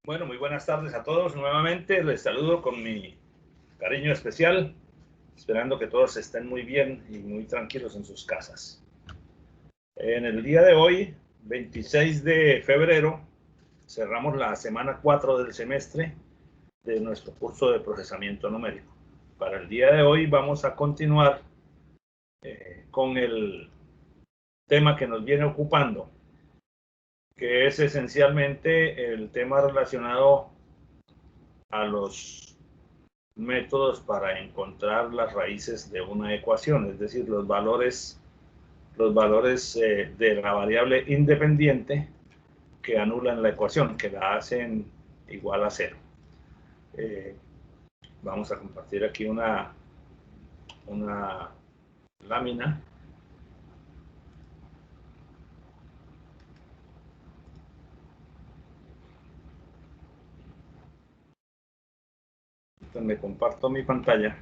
Bueno, muy buenas tardes a todos. Nuevamente les saludo con mi cariño especial, esperando que todos estén muy bien y muy tranquilos en sus casas. En el día de hoy, 26 de febrero, cerramos la semana 4 del semestre de nuestro curso de procesamiento numérico. Para el día de hoy vamos a continuar con el tema que nos viene ocupando, que es esencialmente el tema relacionado a los métodos para encontrar las raíces de una ecuación, es decir, los valores de la variable independiente que anulan la ecuación, que la hacen igual a cero. Vamos a compartir aquí una lámina. Entonces me comparto mi pantalla.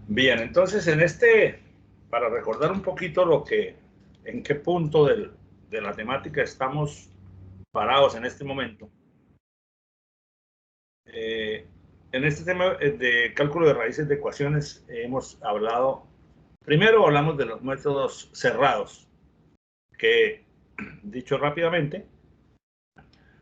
Bien, entonces para recordar un poquito en qué punto de la temática estamos parados en este momento. En este tema de cálculo de raíces de ecuaciones hemos hablado, primero hablamos de los métodos cerrados, que, dicho rápidamente,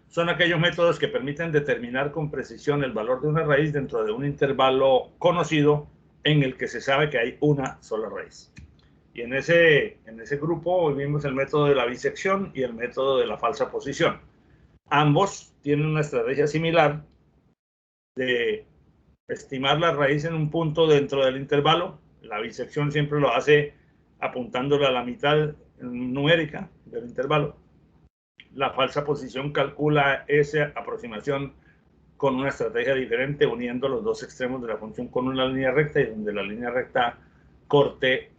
son aquellos métodos que permiten determinar con precisión el valor de una raíz dentro de un intervalo conocido en el que se sabe que hay una sola raíz. Y en ese grupo vimos el método de la bisección y el método de la falsa posición. Ambos tienen una estrategia similar de estimar la raíz en un punto dentro del intervalo. La bisección siempre lo hace apuntándole a la mitad numérica del intervalo. La falsa posición calcula esa aproximación con una estrategia diferente, uniendo los dos extremos de la función con una línea recta, y donde la línea recta corte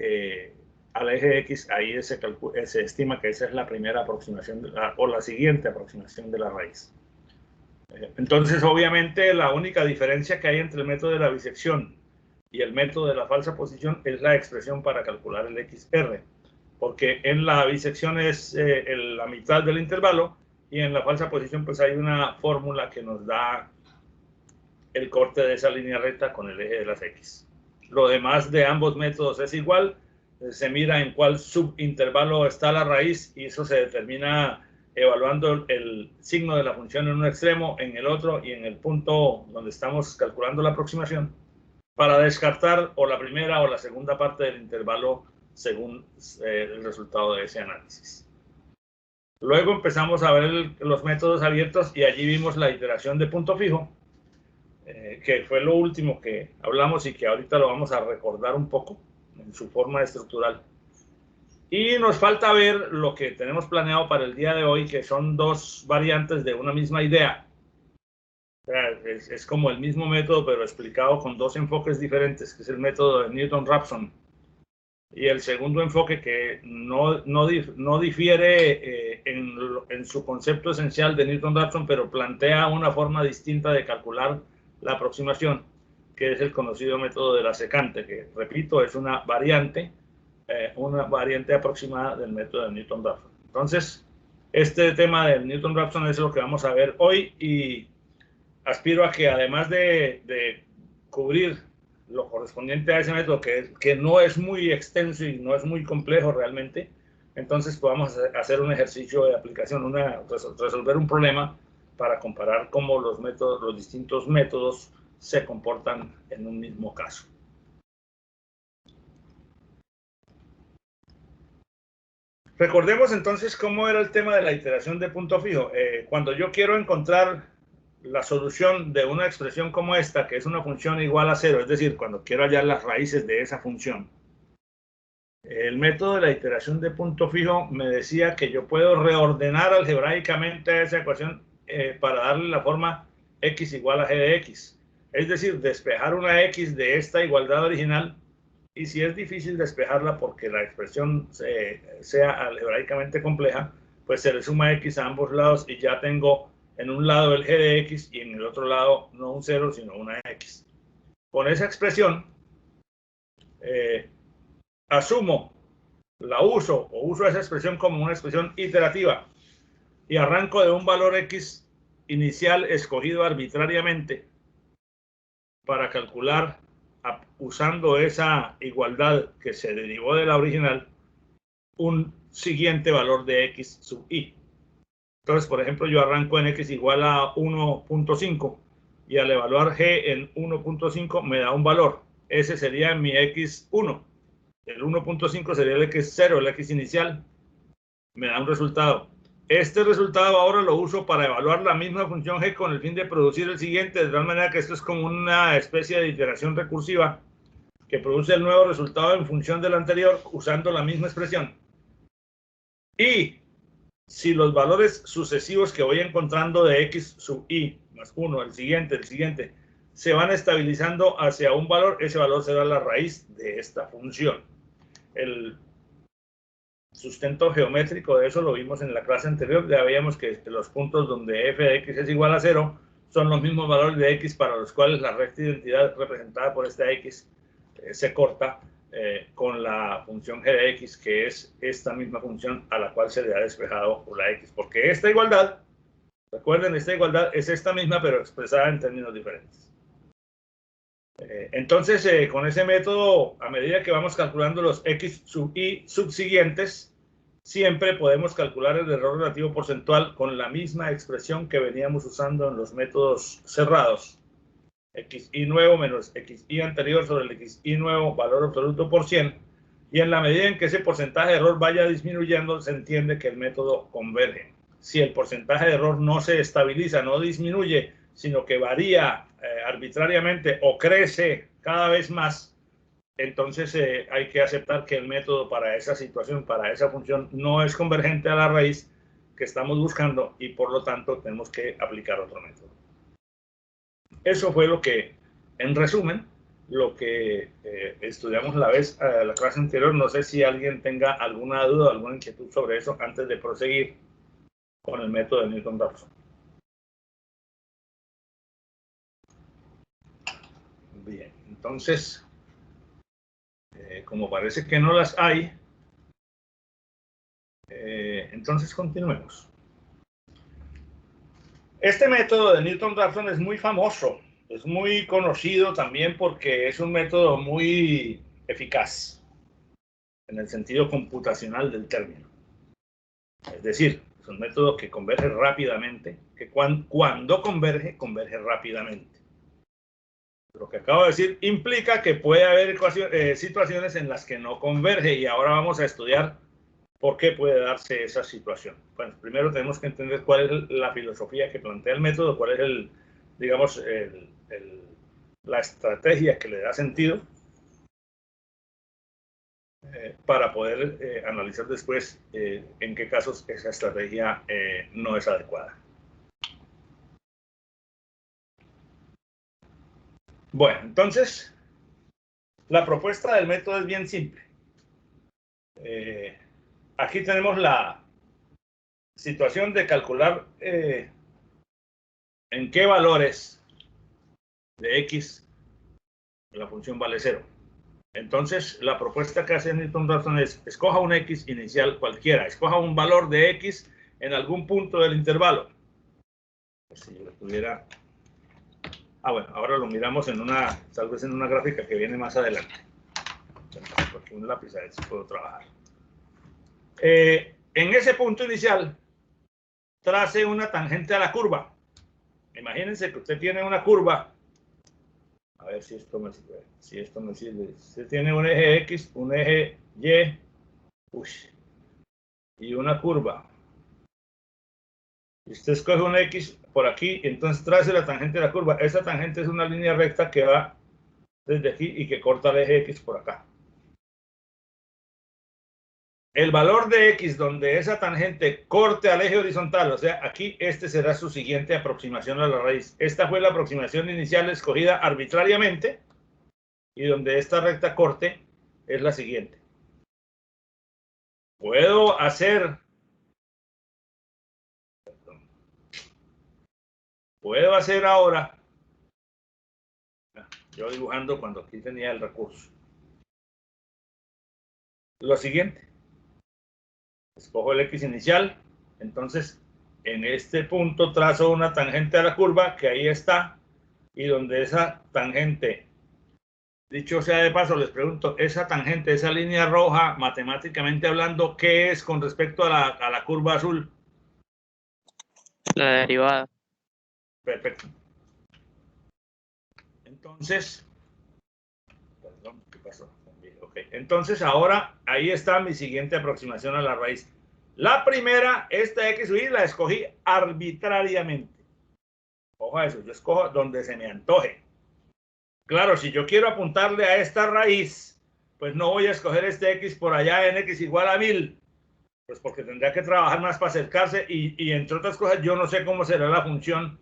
al eje X, ahí se estima que esa es la primera aproximación o la siguiente aproximación de la raíz. Entonces, obviamente, la única diferencia que hay entre el método de la bisección y el método de la falsa posición es la expresión para calcular el XR, porque en la bisección es la mitad del intervalo y en la falsa posición pues hay una fórmula que nos da el corte de esa línea recta con el eje de las X. Lo demás de ambos métodos es igual, se mira en cuál subintervalo está la raíz y eso se determina evaluando el signo de la función en un extremo, en el otro y en el punto donde estamos calculando la aproximación, para descartar o la primera o la segunda parte del intervalo según el resultado de ese análisis. Luego empezamos a ver los métodos abiertos y allí vimos la iteración de punto fijo, que fue lo último que hablamos y que ahorita lo vamos a recordar un poco en su forma estructural. Y nos falta ver lo que tenemos planeado para el día de hoy, que son dos variantes de una misma idea. O sea, es como el mismo método, pero explicado con dos enfoques diferentes, que es el método de Newton-Raphson. Y el segundo enfoque, que no difiere en su concepto esencial de Newton-Raphson, pero plantea una forma distinta de calcular la aproximación, que es el conocido método de la secante, que, repito, es una variante aproximada del método de Newton-Raphson. Entonces, este tema del Newton-Raphson es lo que vamos a ver hoy, y aspiro a que, además de cubrir lo correspondiente a ese método, que no es muy extenso y no es muy complejo realmente, entonces podamos hacer un ejercicio de aplicación, resolver un problema para comparar cómo los distintos métodos se comportan en un mismo caso. Recordemos entonces cómo era el tema de la iteración de punto fijo. Cuando yo quiero encontrar la solución de una expresión como esta, que es una función igual a cero, es decir, cuando quiero hallar las raíces de esa función, el método de la iteración de punto fijo me decía que yo puedo reordenar algebraicamente esa ecuación para darle la forma x igual a g de x. Es decir, despejar una x de esta igualdad original y si es difícil despejarla porque la expresión sea algebraicamente compleja, pues se le suma x a ambos lados y ya tengo en un lado el g de x y en el otro lado no un 0, sino una x. Con esa expresión, asumo, la uso o uso esa expresión como una expresión iterativa y arranco de un valor x inicial escogido arbitrariamente para calcular, usando esa igualdad que se derivó de la original, un siguiente valor de x sub i. Entonces, por ejemplo, yo arranco en x igual a 1.5 y al evaluar g en 1.5 me da un valor. Ese sería mi x1. El 1.5 sería el x0, el x inicial. Me da un resultado. Este resultado ahora lo uso para evaluar la misma función g con el fin de producir el siguiente, de tal manera que esto es como una especie de iteración recursiva que produce el nuevo resultado en función del anterior usando la misma expresión. Y si los valores sucesivos que voy encontrando de x sub i más 1, el siguiente, se van estabilizando hacia un valor, ese valor será la raíz de esta función. El sustento geométrico de eso lo vimos en la clase anterior. Ya veíamos que los puntos donde f de x es igual a 0 son los mismos valores de x para los cuales la recta identidad representada por esta x se corta con la función g de x, que es esta misma función a la cual se le ha despejado la x. Porque esta igualdad, recuerden, esta igualdad es esta misma, pero expresada en términos diferentes. Entonces, con ese método, a medida que vamos calculando los x sub i subsiguientes, siempre podemos calcular el error relativo porcentual con la misma expresión que veníamos usando en los métodos cerrados. xi nuevo menos xi anterior sobre el xi nuevo, valor absoluto por 100. Y en la medida en que ese porcentaje de error vaya disminuyendo, se entiende que el método converge. Si el porcentaje de error no se estabiliza, no disminuye, sino que varía arbitrariamente o crece cada vez más, entonces hay que aceptar que el método para esa situación, para esa función, no es convergente a la raíz que estamos buscando y por lo tanto tenemos que aplicar otro método. Eso fue lo que, en resumen, lo que estudiamos la clase anterior. No sé si alguien tenga alguna duda, alguna inquietud sobre eso antes de proseguir con el método de Newton-Raphson. Bien, entonces, como parece que no las hay, entonces continuemos. Este método de Newton-Raphson es muy famoso, es muy conocido también porque es un método muy eficaz en el sentido computacional del término. Es decir, es un método que converge rápidamente, que cuando converge, converge rápidamente. Lo que acabo de decir implica que puede haber situaciones en las que no converge y ahora vamos a estudiar por qué puede darse esa situación. Bueno, primero tenemos que entender cuál es la filosofía que plantea el método, cuál es digamos, la estrategia que le da sentido para poder analizar después en qué casos esa estrategia no es adecuada. Bueno, entonces, la propuesta del método es bien simple. Aquí tenemos la situación de calcular en qué valores de x la función vale 0. Entonces, la propuesta que hace Newton-Raphson es: escoja un x inicial cualquiera, escoja un valor de x en algún punto del intervalo. Si yo lo tuviera... bueno, ahora lo miramos tal vez en una gráfica que viene más adelante. Porque un lápiz a ver si puedo trabajar. En ese punto inicial, trace una tangente a la curva. Imagínense que usted tiene una curva. A ver si esto me sirve. Usted tiene un eje X, un eje Y, y una curva. Y usted escoge un X por aquí, entonces trace la tangente de la curva. Esa tangente es una línea recta que va desde aquí y que corta el eje X por acá. El valor de x donde esa tangente corte al eje horizontal, o sea, aquí este será su siguiente aproximación a la raíz. Esta fue la aproximación inicial escogida arbitrariamente y donde esta recta corte es la siguiente. Puedo hacer ahora, yo dibujando cuando aquí tenía el recurso, lo siguiente. Escojo el X inicial, entonces en este punto trazo una tangente a la curva que ahí está, y donde esa tangente, dicho sea de paso, les pregunto, esa tangente, esa línea roja, matemáticamente hablando, ¿qué es con respecto a la curva azul? La derivada. Perfecto. Entonces, perdón, ¿qué pasó? Okay. Entonces ahora ahí está mi siguiente aproximación a la raíz. La primera, esta X o Y, la escogí arbitrariamente. Ojo a eso, yo escojo donde se me antoje. Claro, si yo quiero apuntarle a esta raíz, pues no voy a escoger este X por allá en X igual a 1000, pues porque tendría que trabajar más para acercarse y entre otras cosas yo no sé cómo será la función.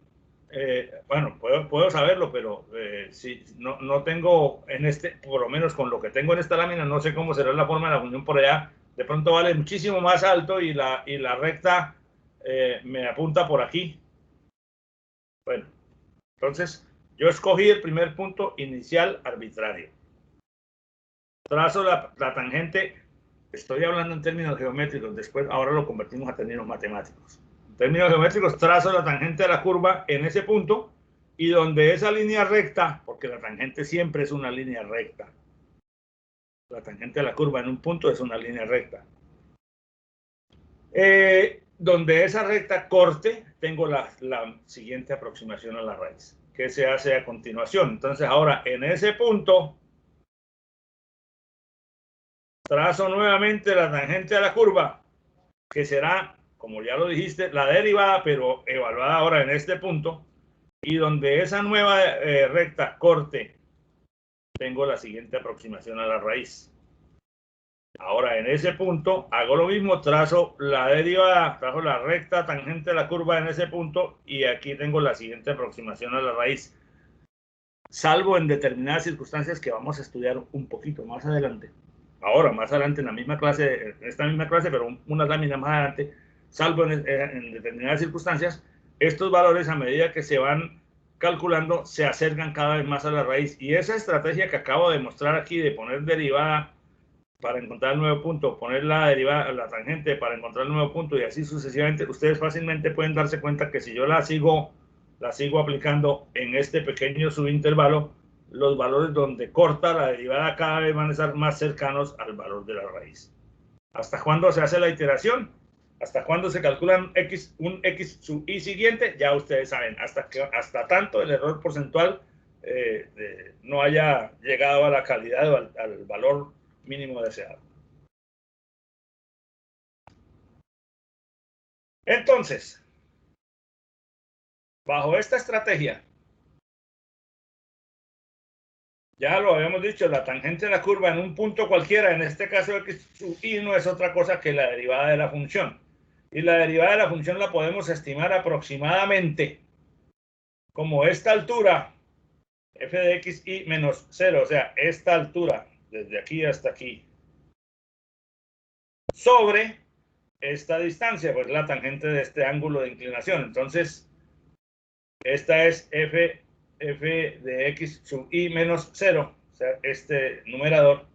Bueno, puedo saberlo, pero si no tengo en este, por lo menos con lo que tengo en esta lámina, no sé cómo será la forma de la función por allá. De pronto vale muchísimo más alto y la recta me apunta por aquí. Bueno, entonces yo escogí el primer punto inicial arbitrario. Trazo la tangente, estoy hablando en términos geométricos, después ahora lo convertimos a términos matemáticos. En términos geométricos, trazo la tangente de la curva en ese punto y donde esa línea recta, porque la tangente siempre es una línea recta, la tangente de la curva en un punto es una línea recta. Donde esa recta corte, tengo la siguiente aproximación a la raíz, que se hace a continuación. Entonces ahora en ese punto trazo nuevamente la tangente a la curva, que será, como ya lo dijiste, la derivada, pero evaluada ahora en este punto, y donde esa nueva recta corte, tengo la siguiente aproximación a la raíz. Ahora en ese punto hago lo mismo, trazo la derivada, trazo la recta tangente a la curva en ese punto, y aquí tengo la siguiente aproximación a la raíz. Salvo en determinadas circunstancias que vamos a estudiar un poquito más adelante. Ahora, más adelante en la misma clase, en esta misma clase, pero unas láminas más adelante, salvo en determinadas circunstancias, estos valores a medida que se van calculando se acercan cada vez más a la raíz. Y esa estrategia que acabo de mostrar aquí de poner derivada para encontrar el nuevo punto, poner la derivada, la tangente para encontrar el nuevo punto y así sucesivamente, ustedes fácilmente pueden darse cuenta que si yo la sigo aplicando en este pequeño subintervalo, los valores donde corta la derivada cada vez van a estar más cercanos al valor de la raíz. ¿Hasta cuándo se hace la iteración? ¿Hasta cuándo se calcula un X sub Y siguiente? Ya ustedes saben, hasta tanto el error porcentual no haya llegado a la calidad o al valor mínimo deseado. Entonces, bajo esta estrategia, ya lo habíamos dicho, la tangente de la curva en un punto cualquiera, en este caso X sub Y, no es otra cosa que la derivada de la función. Y la derivada de la función la podemos estimar aproximadamente como esta altura, f de x y menos 0, o sea, esta altura, desde aquí hasta aquí, sobre esta distancia, pues la tangente de este ángulo de inclinación. Entonces, esta es f de x sub y menos 0, o sea, este numerador,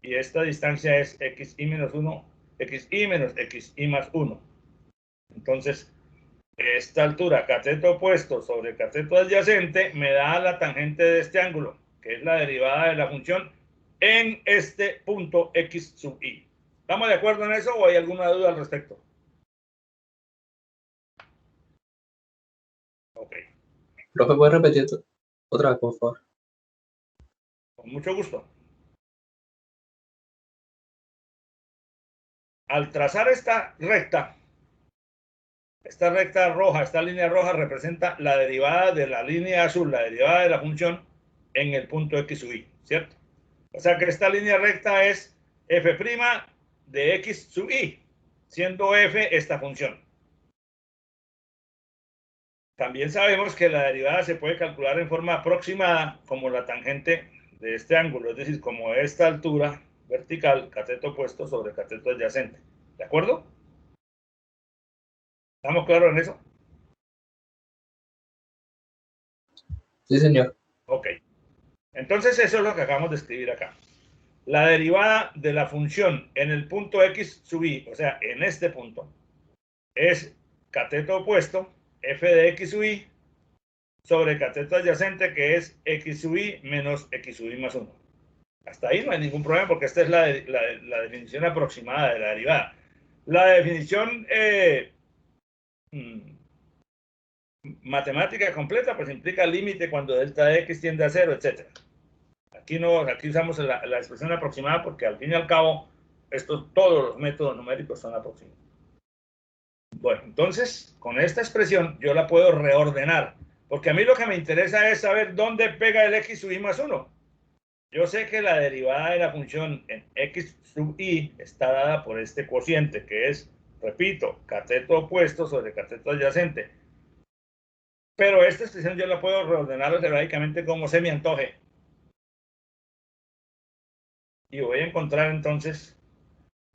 y esta distancia es xy menos 1, xy menos xy más 1. Entonces, esta altura, cateto opuesto sobre cateto adyacente, me da la tangente de este ángulo, que es la derivada de la función en este punto x sub y. ¿Estamos de acuerdo en eso o hay alguna duda al respecto? Ok. Profe, ¿puedes repetir otra vez, por favor? Con mucho gusto. Al trazar esta recta roja, esta línea roja representa la derivada de la línea azul, la derivada de la función en el punto x sub y, ¿cierto? O sea que esta línea recta es f' de x sub y, siendo f esta función. También sabemos que la derivada se puede calcular en forma aproximada como la tangente de este ángulo, es decir, como esta altura vertical, cateto opuesto sobre cateto adyacente. ¿De acuerdo? ¿Estamos claros en eso? Sí, señor. Ok. Entonces eso es lo que acabamos de escribir acá. La derivada de la función en el punto x sub i, o sea, en este punto, es cateto opuesto, f de x sub i, sobre cateto adyacente, que es x sub i menos x sub i más 1. Hasta ahí no hay ningún problema porque esta es la definición aproximada de la derivada. La definición matemática completa pues implica límite cuando delta de x tiende a 0, etc. Aquí usamos la expresión aproximada porque al fin y al cabo todos los métodos numéricos son aproximados. Bueno, entonces con esta expresión yo la puedo reordenar porque a mí lo que me interesa es saber dónde pega el x sub i más 1. Yo sé que la derivada de la función en x sub i está dada por este cociente, que es, repito, cateto opuesto sobre cateto adyacente. Pero esta expresión yo la puedo reordenar algebraicamente como se me antoje. Y voy a encontrar entonces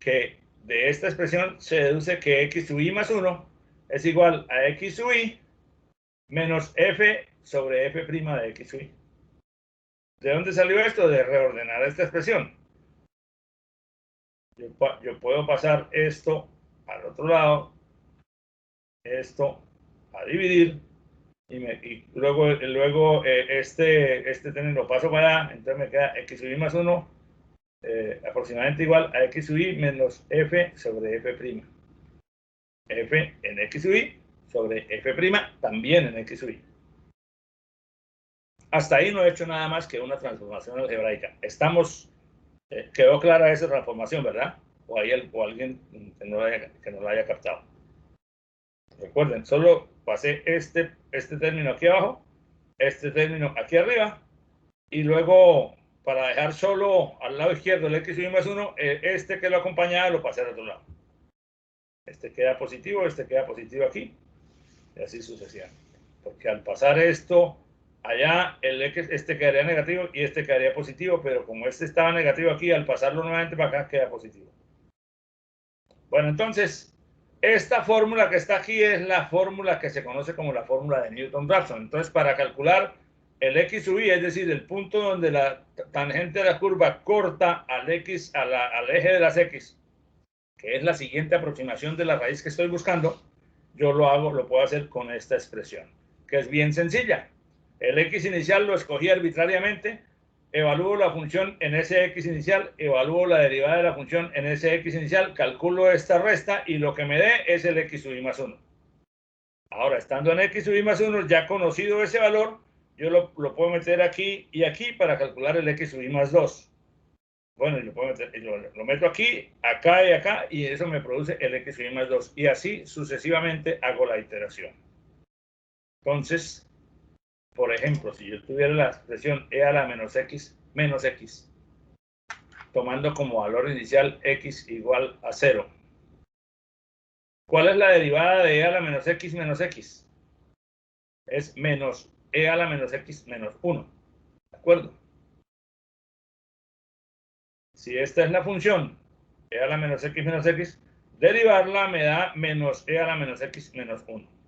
que de esta expresión se deduce que x sub i más 1 es igual a x sub i menos f sobre f' de x sub i. ¿De dónde salió esto? De reordenar esta expresión. Yo puedo pasar esto al otro lado, esto a dividir, y luego este término lo paso para allá, entonces me queda x sub i más 1 aproximadamente igual a x sub i menos f sobre f'. F en x sub i sobre f' también en x sub i. Hasta ahí no he hecho nada más que una transformación algebraica. Quedó clara esa transformación, ¿verdad? O alguien que no la haya captado. Recuerden, solo pasé este término aquí abajo, este término aquí arriba, y luego, para dejar solo al lado izquierdo el x sub i más 1, este que lo acompañaba lo pasé al otro lado. Este queda positivo aquí, y así sucesivamente. Porque al pasar esto allá, este quedaría negativo y este quedaría positivo, pero como este estaba negativo aquí, al pasarlo nuevamente para acá, queda positivo. Bueno, entonces, esta fórmula que está aquí es la fórmula que se conoce como la fórmula de Newton-Raphson. Entonces, para calcular el x sub i, es decir, el punto donde la tangente de la curva corta al eje de las x, que es la siguiente aproximación de la raíz que estoy buscando, yo lo puedo hacer con esta expresión, que es bien sencilla. El x inicial lo escogí arbitrariamente, evalúo la función en ese x inicial, evalúo la derivada de la función en ese x inicial, calculo esta resta y lo que me dé es el x sub i más 1. Ahora, estando en x sub i más 1, ya conocido ese valor, yo lo puedo meter aquí y aquí para calcular el x sub i más 2. Bueno, lo meto aquí, acá y acá, y eso me produce el x sub i más 2. Y así sucesivamente hago la iteración. Entonces, por ejemplo, si yo tuviera la expresión e a la menos x, tomando como valor inicial x igual a 0. ¿Cuál es la derivada de e a la menos x menos x? Es menos e a la menos x menos 1. ¿De acuerdo? Si esta es la función e a la menos x, derivarla me da menos e a la menos x menos 1.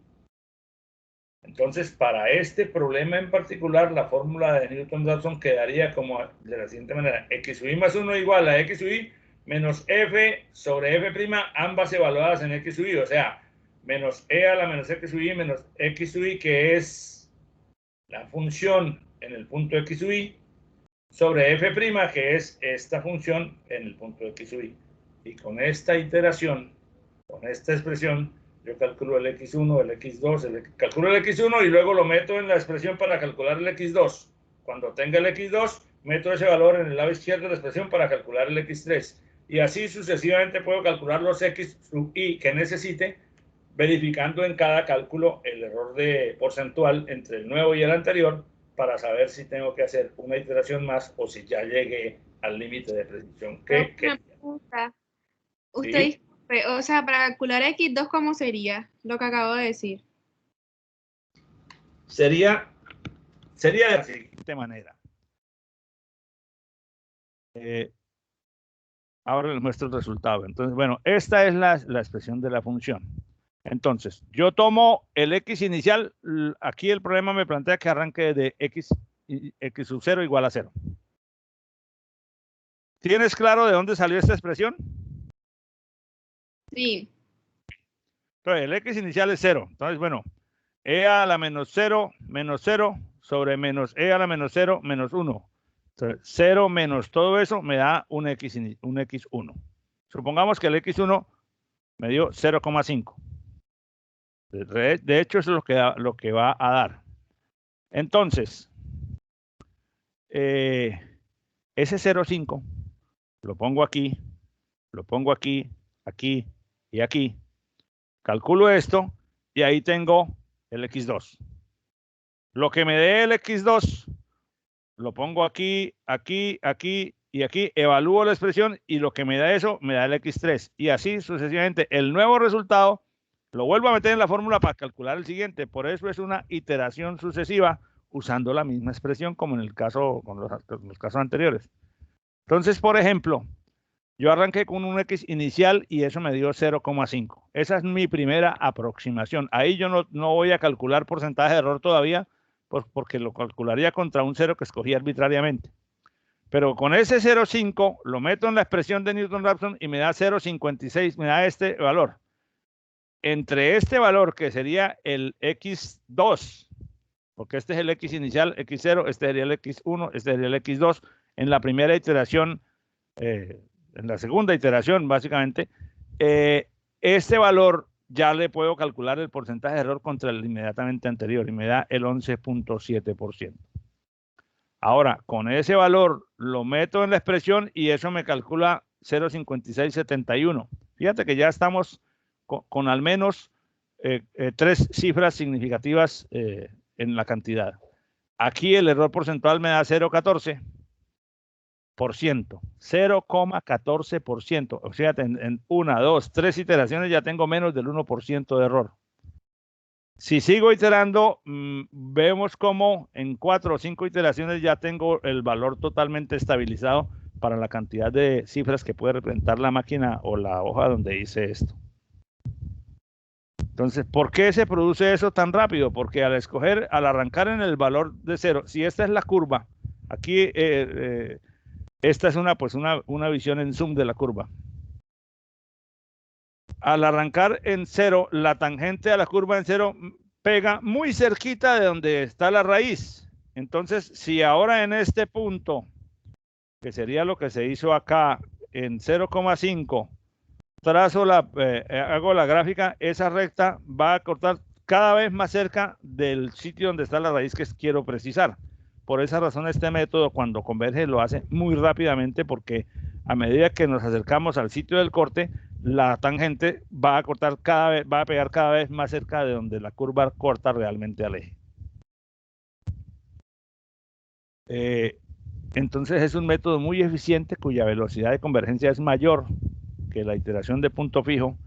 Entonces, para este problema en particular, la fórmula de Newton-Raphson quedaría como de la siguiente manera: x sub i más 1 igual a x sub i menos f sobre f', ambas evaluadas en x sub i, o sea, menos e a la menos x sub i menos x sub i, que es la función en el punto x sub i, sobre f', que es esta función en el punto x sub i. Y con esta iteración, con esta expresión, yo calculo el x1, el x2, calculo el x1 y luego lo meto en la expresión para calcular el x2. Cuando tenga el x2, meto ese valor en el lado izquierdo de la expresión para calcular el x3. Y así sucesivamente puedo calcular los x sub i que necesite, verificando en cada cálculo el error de porcentual entre el nuevo y el anterior, para saber si tengo que hacer una iteración más o si ya llegué al límite de precisión. Una pregunta. Usted ¿Sí? disculpe, o sea, para calcular x2, ¿cómo sería lo que acabo de decir? Sería de la siguiente manera. Ahora les muestro el resultado. Entonces, bueno, esta es la expresión de la función. Entonces, yo tomo el x inicial. Aquí el problema me plantea que arranque de x sub 0 igual a 0. ¿Tienes claro de dónde salió esta expresión? Sí. Entonces, el x inicial es 0. Entonces, bueno, e a la menos 0 sobre menos e a la menos 0 menos 1. Entonces, 0 menos todo eso me da un x1. Supongamos que el x1 me dio 0,5. De hecho, eso es lo que va a dar. Entonces, ese 0,5 lo pongo aquí, aquí y aquí. Calculo esto y ahí tengo el x2. Lo que me dé el x2 lo pongo aquí, aquí, aquí y aquí. Evalúo la expresión y lo que me da eso me da el x3. Y así sucesivamente. El nuevo resultado lo vuelvo a meter en la fórmula para calcular el siguiente. Por eso es una iteración sucesiva usando la misma expresión como en el caso, con los casos anteriores. Entonces, por ejemplo, yo arranqué con un x inicial y eso me dio 0,5. Esa es mi primera aproximación. Ahí yo no voy a calcular porcentaje de error todavía, porque lo calcularía contra un 0 que escogí arbitrariamente. Pero con ese 0,5 lo meto en la expresión de Newton-Raphson y me da 0,56, me da este valor. Entre este valor, que sería el x2, porque este es el x inicial, x0, este sería el x1, este sería el x2, en la primera iteración, en la segunda iteración, básicamente, este valor ya le puedo calcular el porcentaje de error contra el inmediatamente anterior y me da el 11.7%. Ahora, con ese valor lo meto en la expresión y eso me calcula 0,5671. Fíjate que ya estamos con al menos 3 cifras significativas en la cantidad. Aquí el error porcentual me da 0,14%. 0,14%. O sea, en 1, 2, 3 iteraciones ya tengo menos del 1% de error. Si sigo iterando, vemos cómo en 4 o 5 iteraciones ya tengo el valor totalmente estabilizado para la cantidad de cifras que puede representar la máquina o la hoja donde hice esto. Entonces, ¿por qué se produce eso tan rápido? Porque al arrancar en el valor de 0, si esta es la curva, aquí esta es una visión en zoom de la curva. Al arrancar en 0, la tangente a la curva en 0 pega muy cerquita de donde está la raíz. Entonces, si ahora en este punto, que sería lo que se hizo acá, en 0,5, hago la gráfica, esa recta va a cortar cada vez más cerca del sitio donde está la raíz que quiero precisar. Por esa razón, este método, cuando converge, lo hace muy rápidamente, porque a medida que nos acercamos al sitio del corte, la tangente va a pegar cada vez más cerca de donde la curva corta realmente al eje. Entonces es un método muy eficiente cuya velocidad de convergencia es mayor que la iteración de punto fijo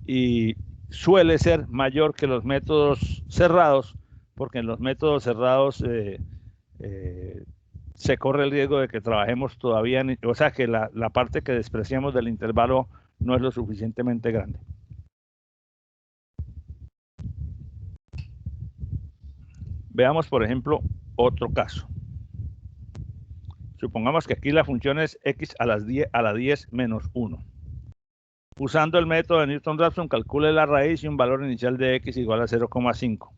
y suele ser mayor que los métodos cerrados, porque en los métodos cerrados se corre el riesgo de que trabajemos todavía, o sea, que la parte que despreciamos del intervalo no es lo suficientemente grande. Veamos, por ejemplo, otro caso. Supongamos que aquí la función es x a la 10 menos 1. Usando el método de Newton-Raphson, calcule la raíz y un valor inicial de x igual a 0,5.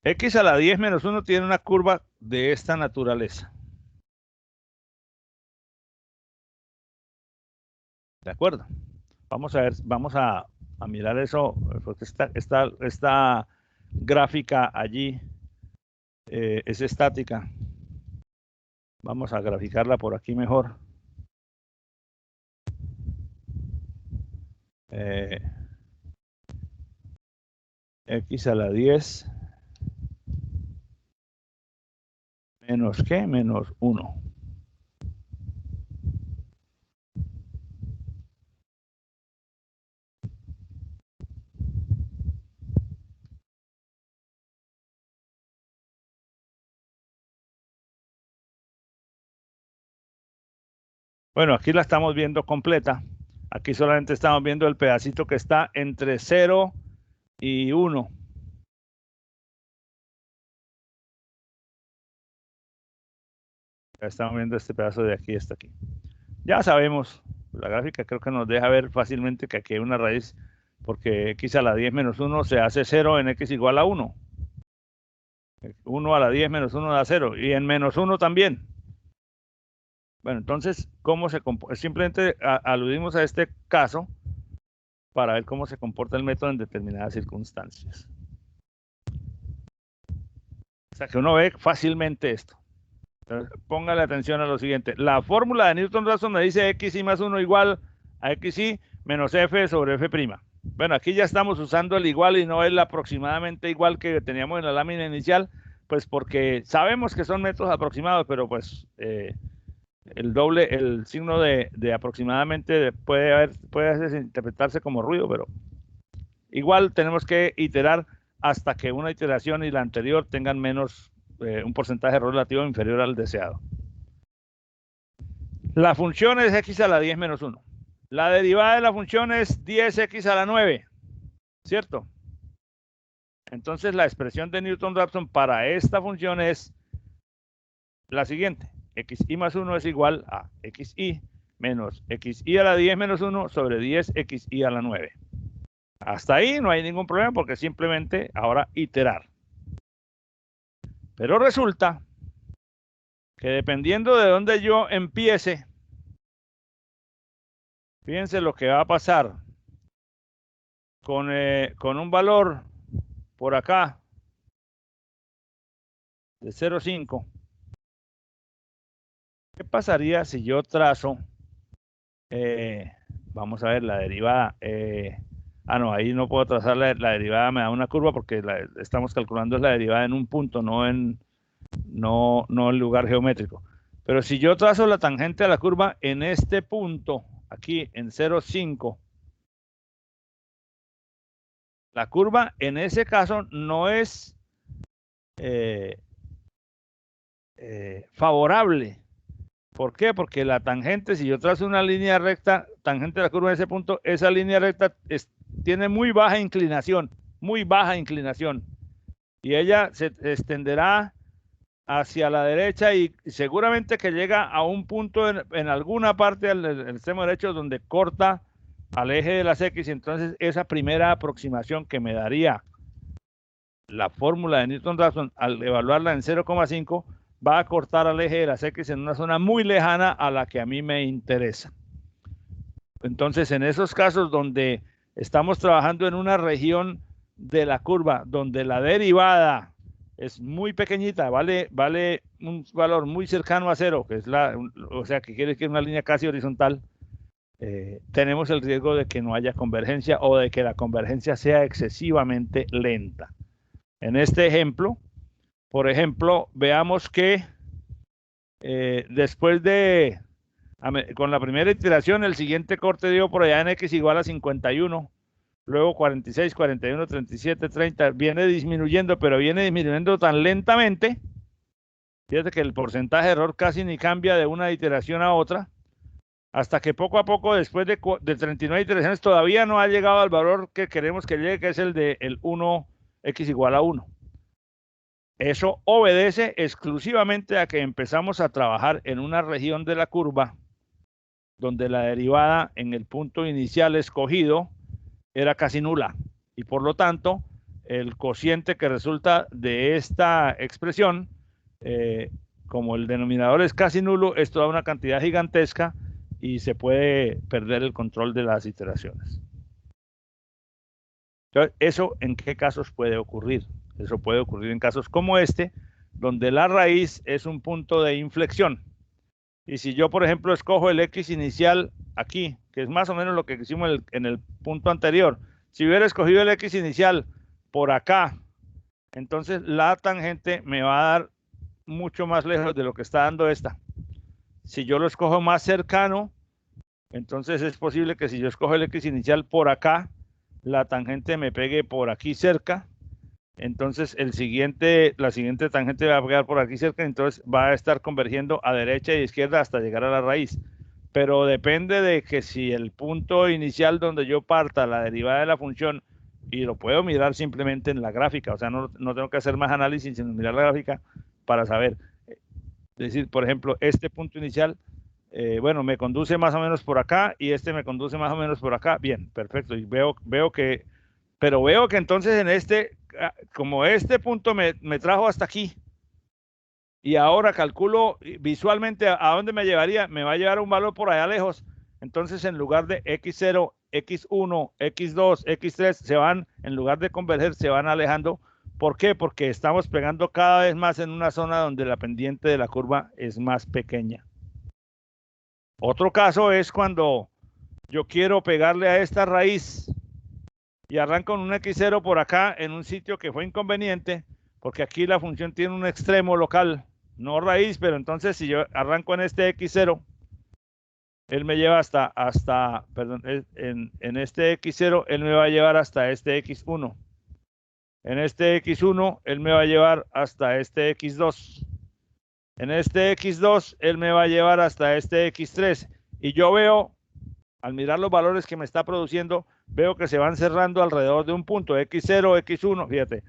X a la 10 menos 1 tiene una curva de esta naturaleza. ¿De acuerdo? Vamos a ver, vamos a mirar eso, porque esta gráfica allí es estática. Vamos a graficarla por aquí mejor. X a la 10 menos ¿qué? Menos 1. Bueno, aquí la estamos viendo completa. Aquí solamente estamos viendo el pedacito que está entre 0 y 1. Ya estamos viendo este pedazo de aquí hasta aquí. Ya sabemos, la gráfica creo que nos deja ver fácilmente que aquí hay una raíz, porque x a la 10 menos 1 se hace 0 en x igual a 1. 1 a la 10 menos 1 da 0, y en menos 1 también. Bueno, entonces, ¿cómo se comporta? Simplemente aludimos a este caso para ver cómo se comporta el método en determinadas circunstancias. O sea, que uno ve fácilmente esto. Entonces, póngale atención a lo siguiente. La fórmula de Newton-Raphson me dice xy más 1 igual a xy menos f sobre f'. Bueno, aquí ya estamos usando el igual y no el aproximadamente igual que teníamos en la lámina inicial, pues porque sabemos que son métodos aproximados, pero pues el signo de aproximadamente puede interpretarse como ruido, pero igual tenemos que iterar hasta que una iteración y la anterior tengan menos un porcentaje relativo inferior al deseado. La función es x a la 10 menos 1. La derivada de la función es 10x a la 9, ¿cierto? Entonces la expresión de Newton-Raphson para esta función es la siguiente. xy más 1 es igual a xy menos xy a la 10 menos 1 sobre 10xy a la 9. Hasta ahí no hay ningún problema porque simplemente ahora iterar. Pero resulta que dependiendo de dónde yo empiece, fíjense lo que va a pasar con un valor por acá de 0,5. ¿Qué pasaría si yo trazo, vamos a ver la derivada? No, ahí no puedo trazar la derivada, me da una curva porque estamos calculando la derivada en un punto, no en lugar geométrico. Pero si yo trazo la tangente a la curva en este punto, aquí en 0,5, la curva en ese caso no es favorable. ¿Por qué? Porque la tangente, si yo trazo una línea recta, tangente a la curva en ese punto, esa línea recta tiene muy baja inclinación, y ella se extenderá hacia la derecha y seguramente que llega a un punto en alguna parte del extremo derecho donde corta al eje de las X, y entonces esa primera aproximación que me daría la fórmula de Newton-Raphson al evaluarla en 0,5 va a cortar al eje de las X en una zona muy lejana a la que a mí me interesa. Entonces, en esos casos donde estamos trabajando en una región de la curva donde la derivada es muy pequeñita, vale un valor muy cercano a 0, que es o sea, que quiere decir una línea casi horizontal, tenemos el riesgo de que no haya convergencia o de que la convergencia sea excesivamente lenta. En este ejemplo, por ejemplo, veamos que después con la primera iteración, el siguiente corte dio por allá en x igual a 51, luego 46, 41, 37, 30, viene disminuyendo, pero viene disminuyendo tan lentamente, fíjate que el porcentaje de error casi ni cambia de una iteración a otra, hasta que poco a poco, después de 39 iteraciones, todavía no ha llegado al valor que queremos que llegue, que es el de 1x igual a 1. Eso obedece exclusivamente a que empezamos a trabajar en una región de la curva donde la derivada en el punto inicial escogido era casi nula, y por lo tanto el cociente que resulta de esta expresión, como el denominador es casi nulo, esto da una cantidad gigantesca y se puede perder el control de las iteraciones. Entonces, ¿eso en qué casos puede ocurrir? Eso puede ocurrir en casos como este, donde la raíz es un punto de inflexión. Y si yo, por ejemplo, escojo el x inicial aquí, que es más o menos lo que hicimos en el punto anterior, si hubiera escogido el x inicial por acá, entonces la tangente me va a dar mucho más lejos de lo que está dando esta. Si yo lo escojo más cercano, entonces es posible que si yo escojo el x inicial por acá, la tangente me pegue por aquí cerca. Entonces la siguiente tangente va a pegar por aquí cerca, entonces va a estar convergiendo a derecha y izquierda hasta llegar a la raíz. pero depende de que si el punto inicial donde yo parta la derivada de la función, y lo puedo mirar simplemente en la gráfica, o sea, no tengo que hacer más análisis, sino mirar la gráfica para saber. Es decir, por ejemplo, este punto inicial, bueno, me conduce más o menos por acá y este me conduce más o menos por acá. Bien, perfecto. Y veo que, pero veo que entonces en este, como este punto me trajo hasta aquí, y ahora calculo visualmente a dónde me llevaría, me va a llevar un valor por allá lejos. Entonces, en lugar de x0, x1, x2, x3, se van, en lugar de converger, se van alejando. ¿Por qué? Porque estamos pegando cada vez más en una zona donde la pendiente de la curva es más pequeña. Otro caso es cuando yo quiero pegarle a esta raíz y arranco con un x0 por acá en un sitio que fue inconveniente, porque aquí la función tiene un extremo local, no raíz, pero entonces si yo arranco en este x0, él me lleva perdón, en este x0, él me va a llevar hasta este x1. En este x1, él me va a llevar hasta este x2. En este x2, él me va a llevar hasta este x3. Y yo veo, al mirar los valores que me está produciendo, veo que se van cerrando alrededor de un punto, x0, x1, fíjate,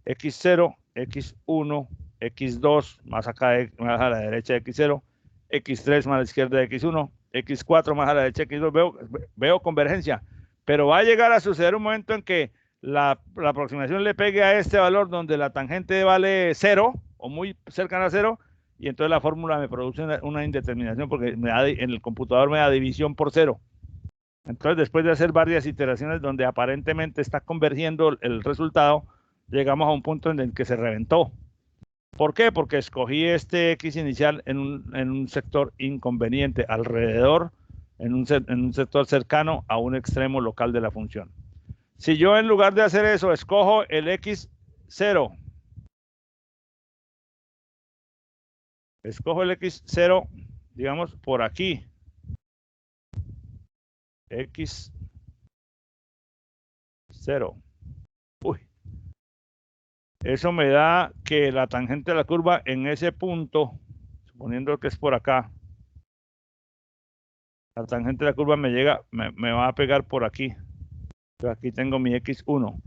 x0, x1, x2, más acá, más a la derecha de x0, x3 más a la izquierda de x1, x4 más a la derecha de x2, veo convergencia, pero va a llegar a suceder un momento en que la aproximación le pegue a este valor donde la tangente vale 0 o muy cercana a 0, y entonces la fórmula me produce una indeterminación porque en el computador me da división por 0. Entonces, después de hacer varias iteraciones donde aparentemente está convergiendo el resultado, llegamos a un punto en el que se reventó. ¿Por qué? Porque escogí este X inicial en un sector inconveniente, alrededor, en un sector cercano a un extremo local de la función. Si yo en lugar de hacer eso, escojo el X0, escojo el X0, digamos, por aquí, X0. Uy. Eso me da que la tangente de la curva en ese punto, suponiendo que es por acá, la tangente de la curva me llega, me va a pegar por aquí. Entonces aquí tengo mi X1.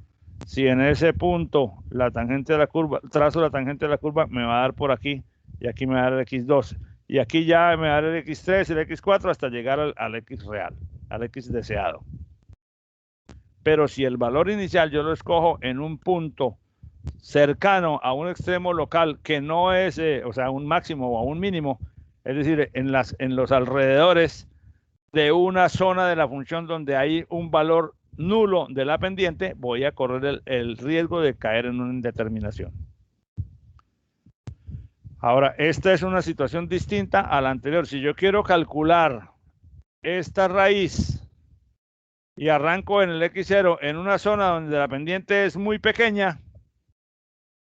Si en ese punto la tangente de la curva, trazo la tangente de la curva, me va a dar por aquí, y aquí me va a dar el X2. Y aquí ya me va a dar el X3, el X4, hasta llegar al X real, al X deseado. Pero si el valor inicial yo lo escojo en un punto cercano a un extremo local que no es, o sea, un máximo o a un mínimo, es decir, en los alrededores de una zona de la función donde hay un valor nulo de la pendiente, voy a correr el riesgo de caer en una indeterminación. Ahora, esta es una situación distinta a la anterior. Si yo quiero calcular esta raíz y arranco en el X0 en una zona donde la pendiente es muy pequeña,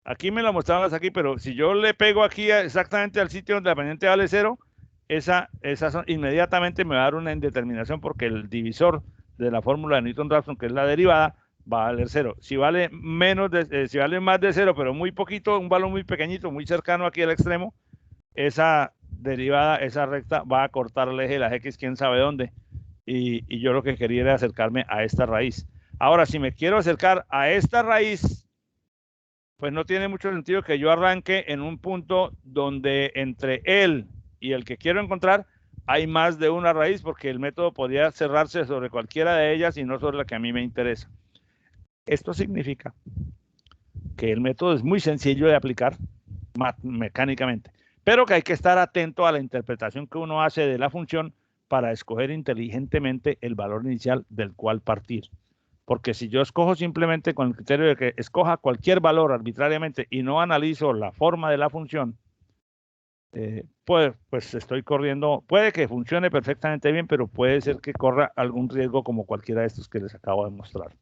aquí me lo mostrabas aquí, pero si yo le pego aquí exactamente al sitio donde la pendiente vale 0, esa inmediatamente me va a dar una indeterminación porque el divisor de la fórmula de Newton-Raphson, que es la derivada, va a valer 0. Si vale si vale más de 0, pero muy poquito, un valor muy pequeñito, muy cercano aquí al extremo, esa derivada, esa recta, va a cortar el eje de las X, quién sabe dónde. Y yo lo que quería era acercarme a esta raíz. Ahora, si me quiero acercar a esta raíz, pues no tiene mucho sentido que yo arranque en un punto donde entre él y el que quiero encontrar hay más de una raíz, porque el método podría cerrarse sobre cualquiera de ellas y no sobre la que a mí me interesa. Esto significa que el método es muy sencillo de aplicar mecánicamente, pero que hay que estar atento a la interpretación que uno hace de la función para escoger inteligentemente el valor inicial del cual partir. Porque si yo escojo simplemente con el criterio de que escoja cualquier valor arbitrariamente y no analizo la forma de la función, pues estoy corriendo, puede que funcione perfectamente bien, pero puede ser que corra algún riesgo como cualquiera de estos que les acabo de mostrar.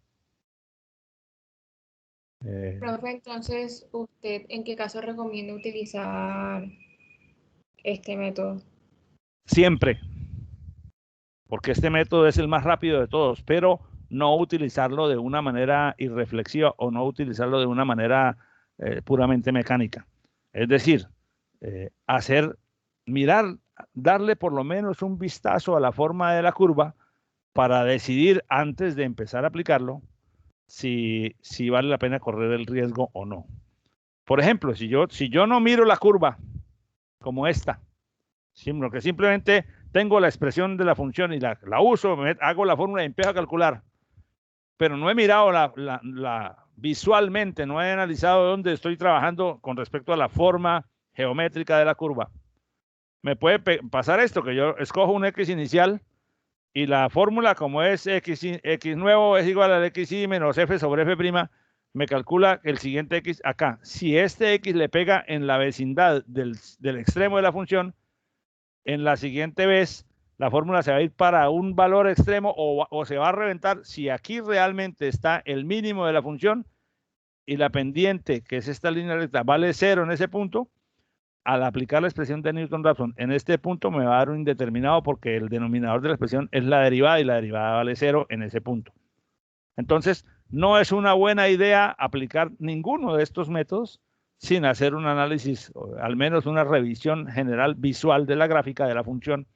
Profe, entonces, ¿usted en qué caso recomienda utilizar este método? Siempre, porque este método es el más rápido de todos, pero no utilizarlo de una manera irreflexiva o no utilizarlo de una manera puramente mecánica. Es decir, mirar darle por lo menos un vistazo a la forma de la curva para decidir antes de empezar a aplicarlo si vale la pena correr el riesgo o no. Por ejemplo, si yo no miro la curva como esta, sino que simplemente tengo la expresión de la función y la uso, hago la fórmula y empiezo a calcular, pero no he mirado visualmente, no he analizado dónde estoy trabajando con respecto a la forma geométrica de la curva. Me puede pasar esto, que yo escojo un X inicial y la fórmula, como es X nuevo es igual al XY menos F sobre F', me calcula el siguiente X acá. Si este X le pega en la vecindad del extremo de la función, en la siguiente vez la fórmula se va a ir para un valor extremo o se va a reventar si aquí realmente está el mínimo de la función y la pendiente, que es esta línea recta, vale 0 en ese punto. Al aplicar la expresión de Newton-Raphson en este punto me va a dar un indeterminado porque el denominador de la expresión es la derivada y la derivada vale 0 en ese punto. Entonces, no es una buena idea aplicar ninguno de estos métodos sin hacer un análisis, o al menos una revisión general visual de la gráfica de la función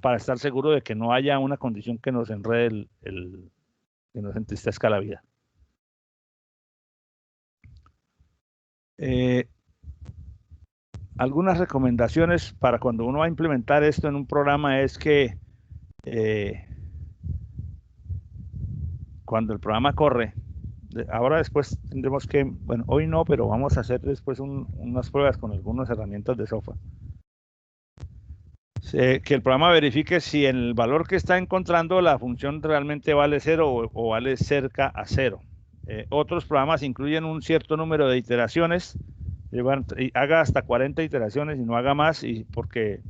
para estar seguro de que no haya una condición que nos enrede que nos entristezca la vida. Algunas recomendaciones para cuando uno va a implementar esto en un programa es que cuando el programa corre, ahora después tendremos que, bueno, hoy no, pero vamos a hacer después unas pruebas con algunas herramientas de software. Que el programa verifique si el valor que está encontrando la función realmente vale 0 o vale cerca a 0. Otros programas incluyen un cierto número de iteraciones, haga hasta 40 iteraciones y no haga más, y porque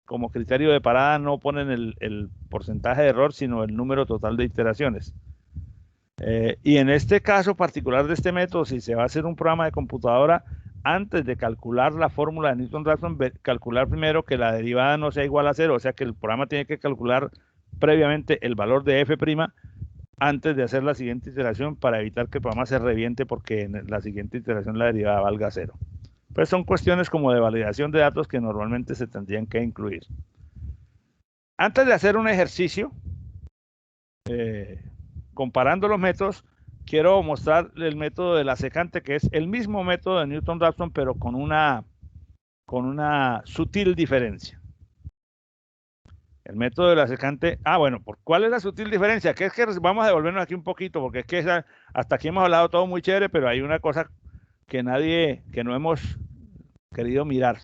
como criterio de parada no ponen el porcentaje de error, sino el número total de iteraciones. Y en este caso particular de este método, si se va a hacer un programa de computadora, antes de calcular la fórmula de Newton-Raphson, calcular primero que la derivada no sea igual a 0, o sea que el programa tiene que calcular previamente el valor de f' antes de hacer la siguiente iteración para evitar que el programa se reviente porque en la siguiente iteración la derivada valga 0. Pues son cuestiones como de validación de datos que normalmente se tendrían que incluir. Antes de hacer un ejercicio, comparando los métodos, quiero mostrar el método de la secante, que es el mismo método de Newton-Raphson, pero con una sutil diferencia. El método de la secante, bueno, ¿cuál es la sutil diferencia? Que es que vamos a devolvernos aquí un poquito, porque es que hasta aquí hemos hablado todo muy chévere, pero hay una cosa que no hemos querido mirar,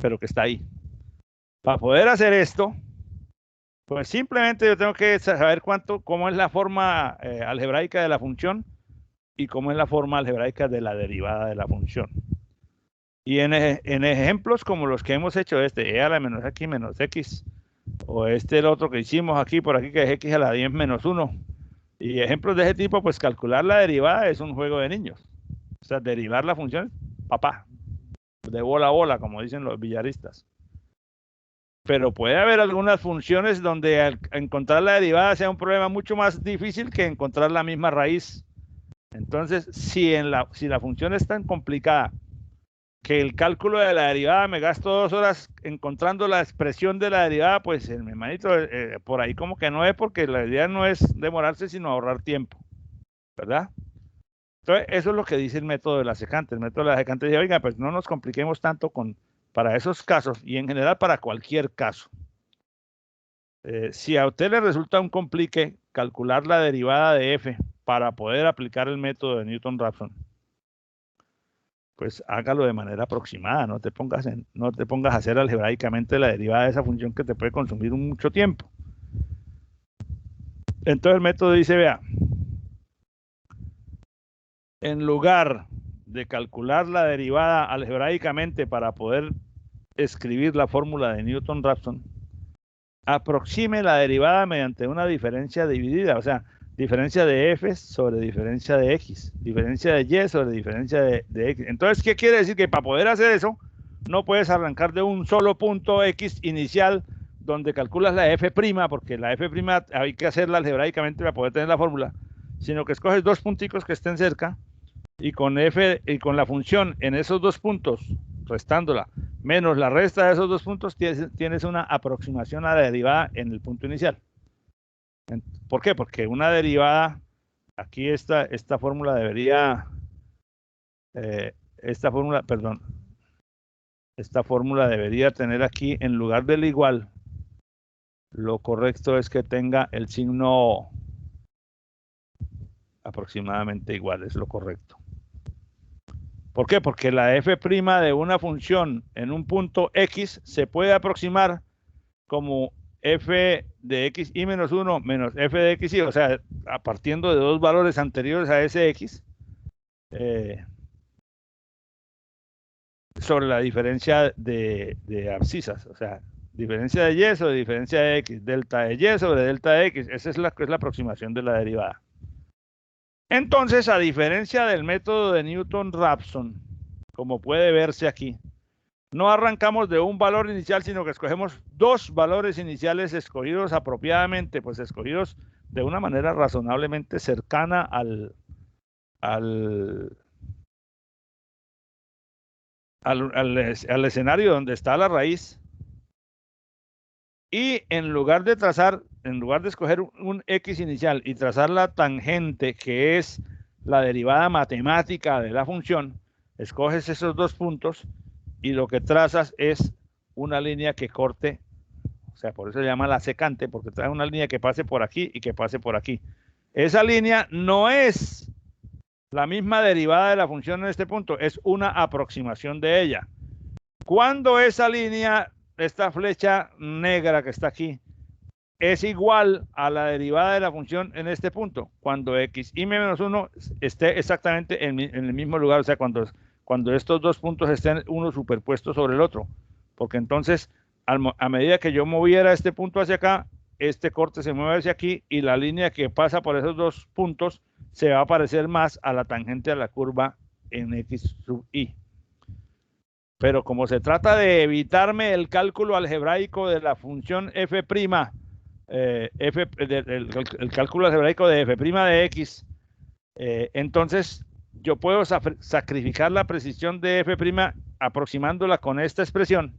pero que está ahí. Para poder hacer esto, pues simplemente yo tengo que saber cómo es la forma algebraica de la función y cómo es la forma algebraica de la derivada de la función. Y en ejemplos como los que hemos hecho, e a la menos x menos x, o el otro que hicimos aquí, por aquí, que es x a la 10 menos 1, y ejemplos de ese tipo, pues calcular la derivada es un juego de niños. O sea, derivar la función, papá, de bola a bola, como dicen los billaristas. Pero puede haber algunas funciones donde encontrar la derivada sea un problema mucho más difícil que encontrar la misma raíz. Entonces, si la función es tan complicada que el cálculo de la derivada me gasto 2 horas encontrando la expresión de la derivada, pues mi hermanito, por ahí como que no es, porque la idea no es demorarse, sino ahorrar tiempo, ¿verdad? Entonces, eso es lo que dice el método de la secante. El método de la secante dice, oiga, pues no nos compliquemos tanto para esos casos, y en general para cualquier caso. Si a usted le resulta un complique calcular la derivada de f para poder aplicar el método de Newton-Raphson, pues hágalo de manera aproximada, no te pongas a hacer algebraicamente la derivada de esa función que te puede consumir mucho tiempo. Entonces el método dice, vea, en lugar de calcular la derivada algebraicamente para poder escribir la fórmula de Newton-Raphson, aproxime la derivada mediante una diferencia dividida, o sea, diferencia de f sobre diferencia de x, diferencia de y sobre diferencia de x. Entonces, ¿qué quiere decir? Que para poder hacer eso, no puedes arrancar de un solo punto x inicial donde calculas la f', porque la f' hay que hacerla algebraicamente para poder tener la fórmula, sino que escoges 2 punticos que estén cerca y con la función en esos 2 puntos, restándola, menos la resta de esos dos puntos, tienes una aproximación a la derivada en el punto inicial. ¿Por qué? Porque una derivada, aquí esta fórmula debería, esta fórmula debería tener aquí, en lugar del igual, lo correcto es que tenga el signo aproximadamente igual, es lo correcto. ¿Por qué? Porque la f' de una función en un punto x se puede aproximar como f de x y menos 1 menos f de x y, o sea, partiendo de dos valores anteriores a ese x, sobre la diferencia de abscisas, o sea, diferencia de y sobre diferencia de x, delta de y sobre delta de x, esa es la aproximación de la derivada. Entonces, a diferencia del método de Newton-Raphson, como puede verse aquí, no arrancamos de un valor inicial, sino que escogemos dos valores iniciales escogidos apropiadamente, pues escogidos de una manera razonablemente cercana al escenario donde está la raíz. Y en lugar de escoger un x inicial y trazar la tangente, que es la derivada matemática de la función, escoges esos dos puntos y lo que trazas es una línea que corte, o sea, por eso se llama la secante, porque trae una línea que pase por aquí y que pase por aquí. Esa línea no es la misma derivada de la función en este punto, es una aproximación de ella. Cuando esa línea, esta flecha negra que está aquí, es igual a la derivada de la función en este punto, cuando x y menos 1 esté exactamente en el mismo lugar, o sea, cuando estos dos puntos estén uno superpuesto sobre el otro, porque entonces a medida que yo moviera este punto hacia acá, este corte se mueve hacia aquí y la línea que pasa por esos dos puntos se va a parecer más a la tangente a la curva en x sub y. Pero como se trata de evitarme el cálculo algebraico de la función f', el cálculo algebraico de f' de x, entonces yo puedo sacrificar la precisión de f' aproximándola con esta expresión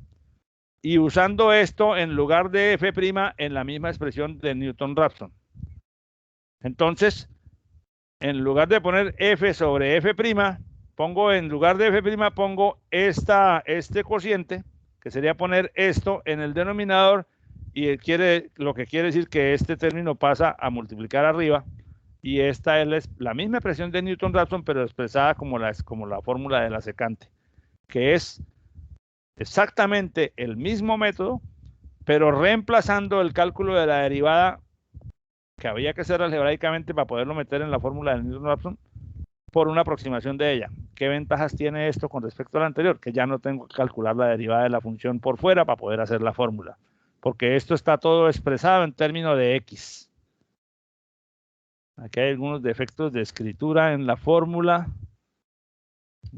y usando esto en lugar de f' en la misma expresión de Newton-Raphson. Entonces, en lugar de poner f sobre f', pongo en lugar de f', pongo este cociente, que sería poner esto en el denominador, y lo que quiere decir que este término pasa a multiplicar arriba, y esta es la misma expresión de Newton-Raphson, pero expresada como la fórmula de la secante, que es exactamente el mismo método, pero reemplazando el cálculo de la derivada que había que hacer algebraicamente para poderlo meter en la fórmula de Newton-Raphson, por una aproximación de ella. ¿Qué ventajas tiene esto con respecto al anterior? Que ya no tengo que calcular la derivada de la función por fuera para poder hacer la fórmula, porque esto está todo expresado en términos de x. Aquí hay algunos defectos de escritura en la fórmula.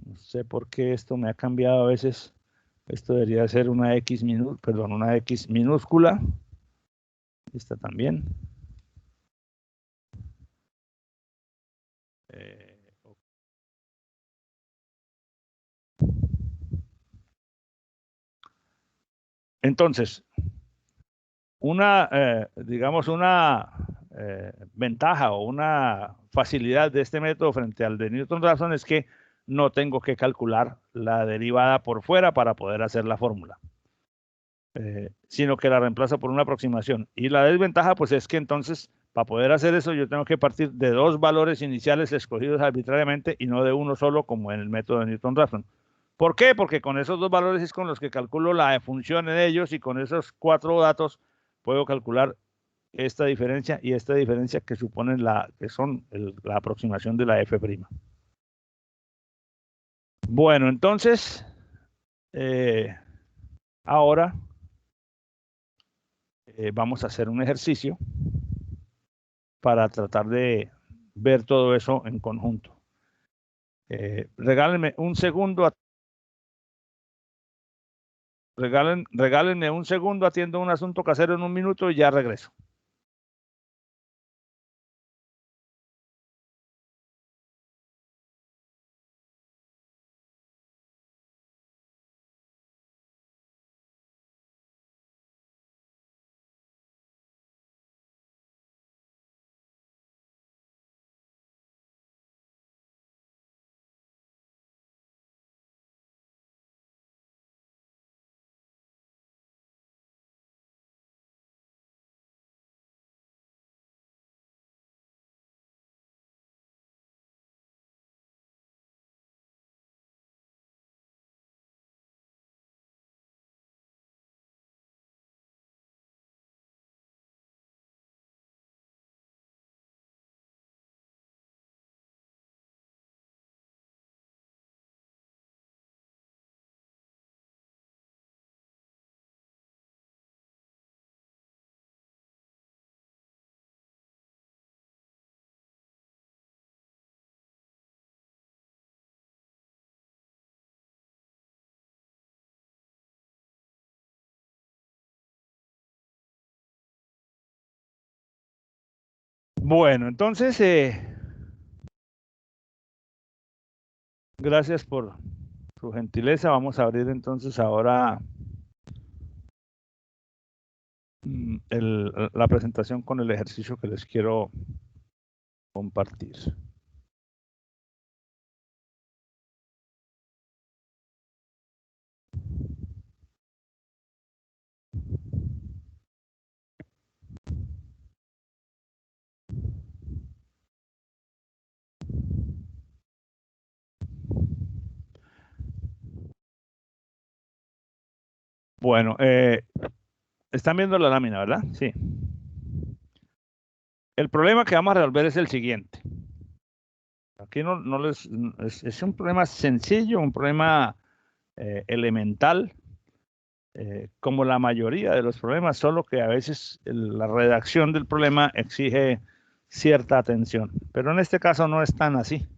No sé por qué esto me ha cambiado a veces. Esto debería ser una x minúscula. Esta también. Entonces, digamos, una ventaja o una facilidad de este método frente al de Newton-Raphson es que no tengo que calcular la derivada por fuera para poder hacer la fórmula, sino que la reemplazo por una aproximación. Y la desventaja, pues, es que entonces, para poder hacer eso, yo tengo que partir de dos valores iniciales escogidos arbitrariamente y no de uno solo, como en el método de Newton-Raphson. ¿Por qué? Porque con esos dos valores es con los que calculo la función en ellos, y con esos cuatro datos puedo calcular esta diferencia y esta diferencia que suponen la aproximación de la f'. Bueno, entonces, ahora vamos a hacer un ejercicio para tratar de ver todo eso en conjunto. Regálenme un segundo. Regálenme un segundo, atiendo un asunto casero en un minuto y ya regreso. Bueno, entonces, gracias por su gentileza. Vamos a abrir entonces ahora la presentación con el ejercicio que les quiero compartir. Bueno, están viendo la lámina, ¿verdad? Sí. El problema que vamos a resolver es el siguiente. Aquí es un problema sencillo, un problema elemental, como la mayoría de los problemas, solo que a veces la redacción del problema exige cierta atención. Pero en este caso no es tan así.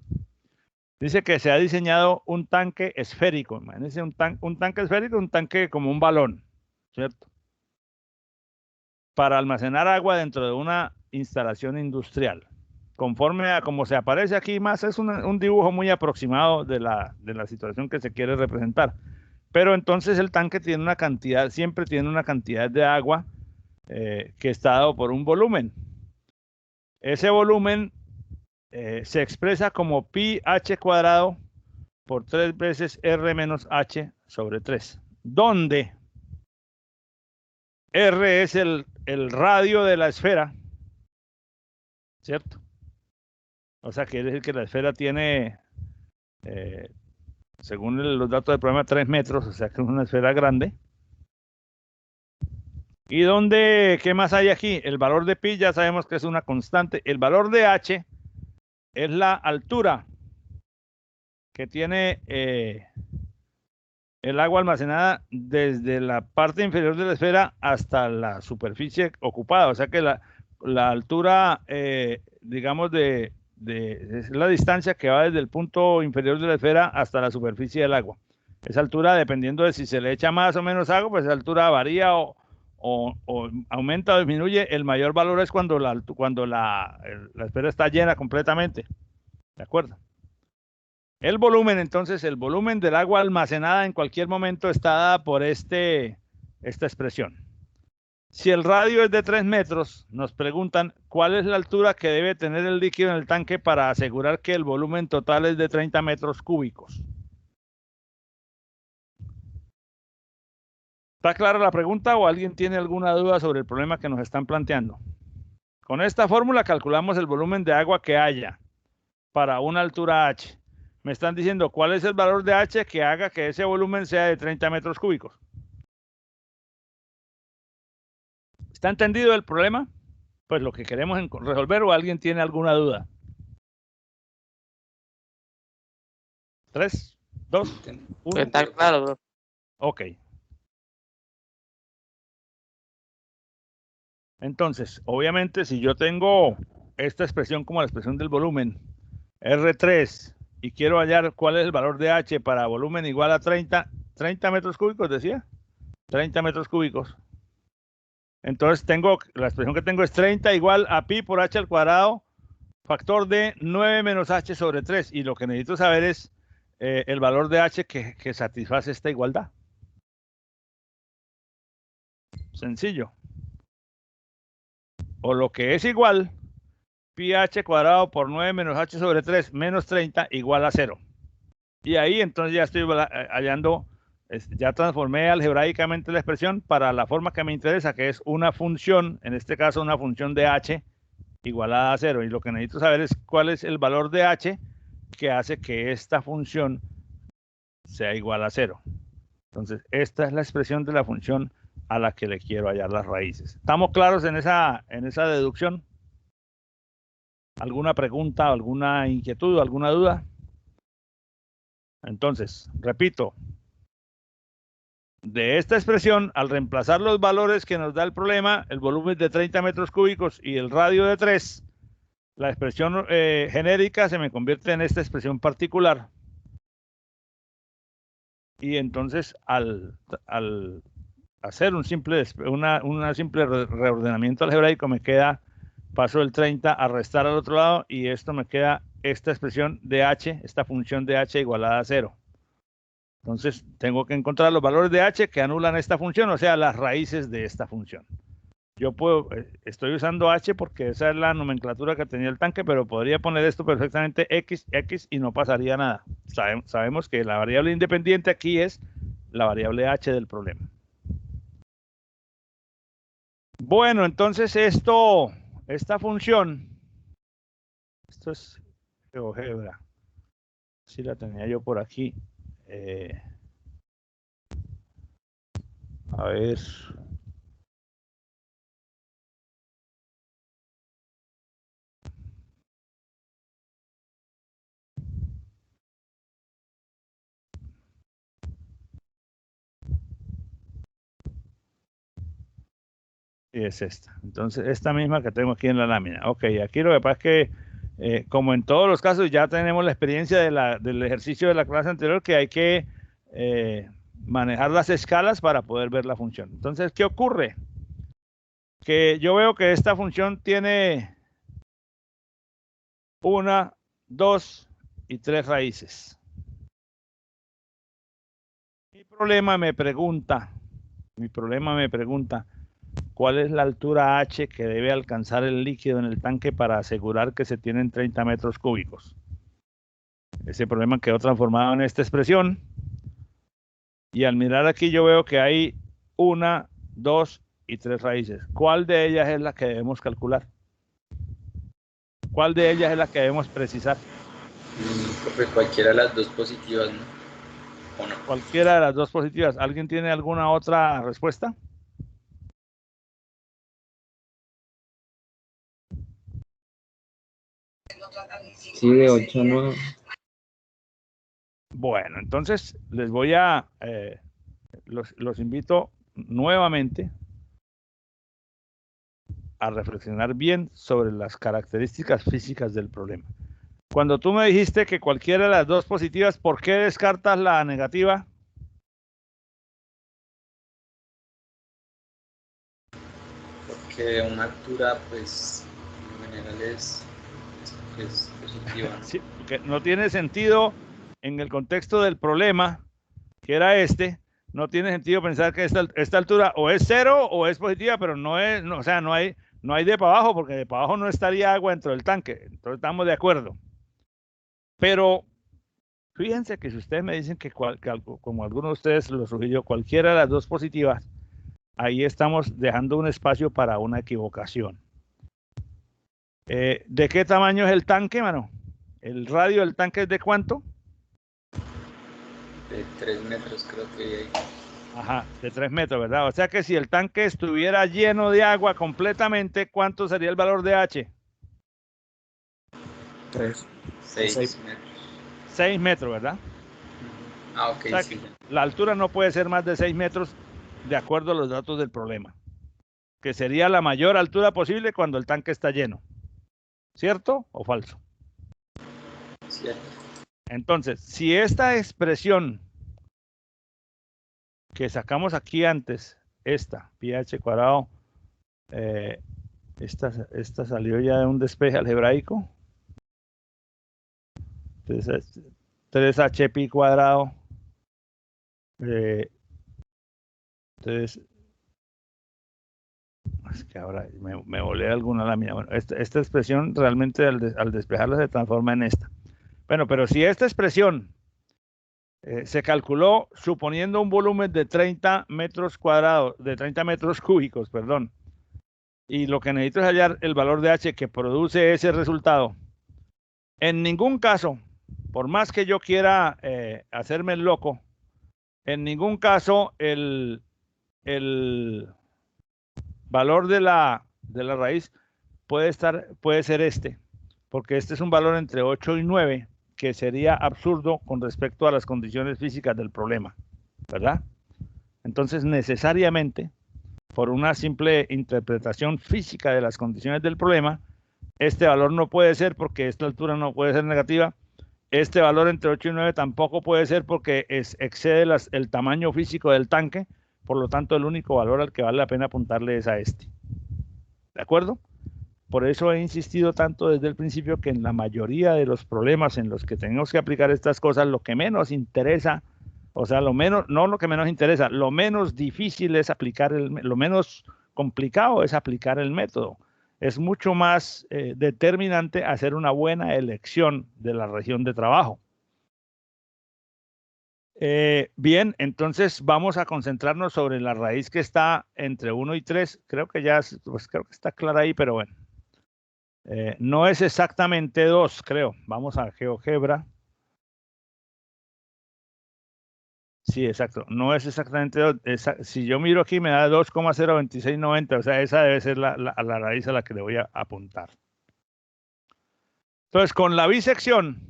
Dice que se ha diseñado un tanque esférico. Imagínense un tanque esférico, un tanque como un balón, ¿cierto? Para almacenar agua dentro de una instalación industrial. Conforme a como se aparece aquí, más es un dibujo muy aproximado de la situación que se quiere representar. Pero entonces el tanque tiene una cantidad, siempre tiene una cantidad de agua que está dado por un volumen. Ese volumen se expresa como pi h cuadrado por 3 veces r menos h sobre 3, donde r es el radio de la esfera, ¿cierto? O sea, quiere decir que la esfera tiene, según los datos del problema, 3 metros, o sea que es una esfera grande. ¿Y dónde, qué más hay aquí? El valor de pi ya sabemos que es una constante. El valor de h es la altura que tiene el agua almacenada desde la parte inferior de la esfera hasta la superficie ocupada. O sea que la altura, digamos, es la distancia que va desde el punto inferior de la esfera hasta la superficie del agua. Esa altura, dependiendo de si se le echa más o menos agua, pues esa altura varía o aumenta o disminuye. El mayor valor es cuando la esfera está llena completamente. ¿De acuerdo? El volumen, entonces, el volumen del agua almacenada en cualquier momento está dada por esta expresión. Si el radio es de 3 metros, nos preguntan cuál es la altura que debe tener el líquido en el tanque para asegurar que el volumen total es de 30 metros cúbicos. ¿Está clara la pregunta o alguien tiene alguna duda sobre el problema que nos están planteando? Con esta fórmula calculamos el volumen de agua que haya para una altura h. Me están diciendo cuál es el valor de h que haga que ese volumen sea de 30 metros cúbicos. ¿Está entendido el problema? Pues lo que queremos resolver, o alguien tiene alguna duda. 3, 2, 1. Está claro, bro. Ok. Entonces, obviamente, si yo tengo esta expresión como la expresión del volumen, R3, y quiero hallar cuál es el valor de H para volumen igual a 30 metros cúbicos, decía. 30 metros cúbicos. Entonces, la expresión que tengo es 30 igual a pi por H al cuadrado, factor de 9 menos H sobre 3. Y lo que necesito saber es el valor de H que satisface esta igualdad. Sencillo. O lo que es igual, pi h cuadrado por 9 menos h sobre 3 menos 30 igual a 0. Y ahí entonces ya estoy hallando, ya transformé algebraicamente la expresión para la forma que me interesa, que es una función, en este caso una función de h igualada a 0. Y lo que necesito saber es cuál es el valor de h que hace que esta función sea igual a 0. Entonces, esta es la expresión de la función a la que le quiero hallar las raíces. ¿Estamos claros en esa deducción? ¿Alguna pregunta, alguna inquietud, alguna duda? Entonces, repito, de esta expresión, al reemplazar los valores que nos da el problema, el volumen de 30 metros cúbicos y el radio de 3, la expresión genérica se me convierte en esta expresión particular. Y entonces, al hacer un simple reordenamiento algebraico, me queda paso el 30 a restar al otro lado y esto me queda esta expresión de h, esta función de h igualada a 0. Entonces tengo que encontrar los valores de h que anulan esta función, o sea, las raíces de esta función. Yo puedo, estoy usando h porque esa es la nomenclatura que tenía el tanque, pero podría poner esto perfectamente x y no pasaría nada. Sabemos que la variable independiente aquí es la variable h del problema. Bueno, entonces esta función, esto es GeoGebra, si la tenía yo por aquí. A ver. Y es esta. Entonces, esta misma que tengo aquí en la lámina. Ok, aquí lo que pasa es que, como en todos los casos, ya tenemos la experiencia del ejercicio de la clase anterior, que hay que manejar las escalas para poder ver la función. Entonces, ¿qué ocurre? Que yo veo que esta función tiene 1, 2 y 3 raíces. Mi problema me pregunta, ¿cuál es la altura h que debe alcanzar el líquido en el tanque para asegurar que se tienen 30 metros cúbicos? Ese problema quedó transformado en esta expresión. Y al mirar aquí yo veo que hay 1, 2 y 3 raíces. ¿Cuál de ellas es la que debemos calcular? ¿Cuál de ellas es la que debemos precisar? Pues cualquiera de las dos positivas, ¿no? ¿O no? Cualquiera de las dos positivas. ¿Alguien tiene alguna otra respuesta? Sí, de 8 a 9. Bueno, entonces les voy a, los invito nuevamente a reflexionar bien sobre las características físicas del problema. Cuando tú me dijiste que cualquiera de las dos positivas, ¿por qué descartas la negativa? Porque una altura, pues, en general es positiva, ¿no? Sí, porque no tiene sentido en el contexto del problema, que era no tiene sentido pensar que esta altura o es 0 o es positiva, pero no es, no, o sea, no hay de para abajo, porque de para abajo no estaría agua dentro del tanque. Entonces estamos de acuerdo. Pero fíjense que si ustedes me dicen que como algunos de ustedes lo sugirió, cualquiera de las dos positivas, ahí estamos dejando un espacio para una equivocación. ¿De qué tamaño es el tanque, mano? ¿El radio del tanque es de cuánto? De 3 metros creo que hay. Ajá, de 3 metros, ¿verdad? O sea que si el tanque estuviera lleno de agua completamente, ¿cuánto sería el valor de H? 6 metros. 6 metros, ¿verdad? Ah, ok, O sea, sí. la altura no puede ser más de 6 metros de acuerdo a los datos del problema, que sería la mayor altura posible cuando el tanque está lleno. ¿Cierto o falso? Cierto. Entonces, si esta expresión que sacamos aquí antes, esta, pH cuadrado, esta salió ya de un despeje algebraico. Entonces, 3h pi cuadrado. Entonces, es que ahora me volé alguna lámina. Bueno, esta expresión realmente al despejarla se transforma en esta. Bueno, pero si esta expresión se calculó suponiendo un volumen de 30 metros cuadrados, de 30 metros cúbicos, perdón, y lo que necesito es hallar el valor de H que produce ese resultado. En ningún caso, por más que yo quiera hacerme el loco, en ningún caso el valor de la raíz puede ser porque este es un valor entre 8 y 9, que sería absurdo con respecto a las condiciones físicas del problema, ¿verdad? Entonces, necesariamente, por una simple interpretación física de las condiciones del problema, este valor no puede ser porque esta altura no puede ser negativa. Este valor entre 8 y 9 tampoco puede ser porque excede el tamaño físico del tanque. Por lo tanto, el único valor al que vale la pena apuntarle es a este. ¿De acuerdo? por eso he insistido tanto desde el principio que en la mayoría de los problemas en los que tenemos que aplicar estas cosas, lo que menos interesa, o sea, lo menos, no lo que menos interesa, lo menos difícil es aplicar, lo menos complicado es aplicar el método. Es mucho más determinante hacer una buena elección de la región de trabajo. Bien, entonces vamos a concentrarnos sobre la raíz que está entre 1 y 3. Creo que ya, pues creo que está clara ahí, pero bueno. No es exactamente 2, creo. Vamos a GeoGebra. Sí, exacto. No es exactamente 2. Si yo miro aquí me da 2,02690. O sea, esa debe ser la raíz a la que le voy a apuntar. Entonces, con la bisección,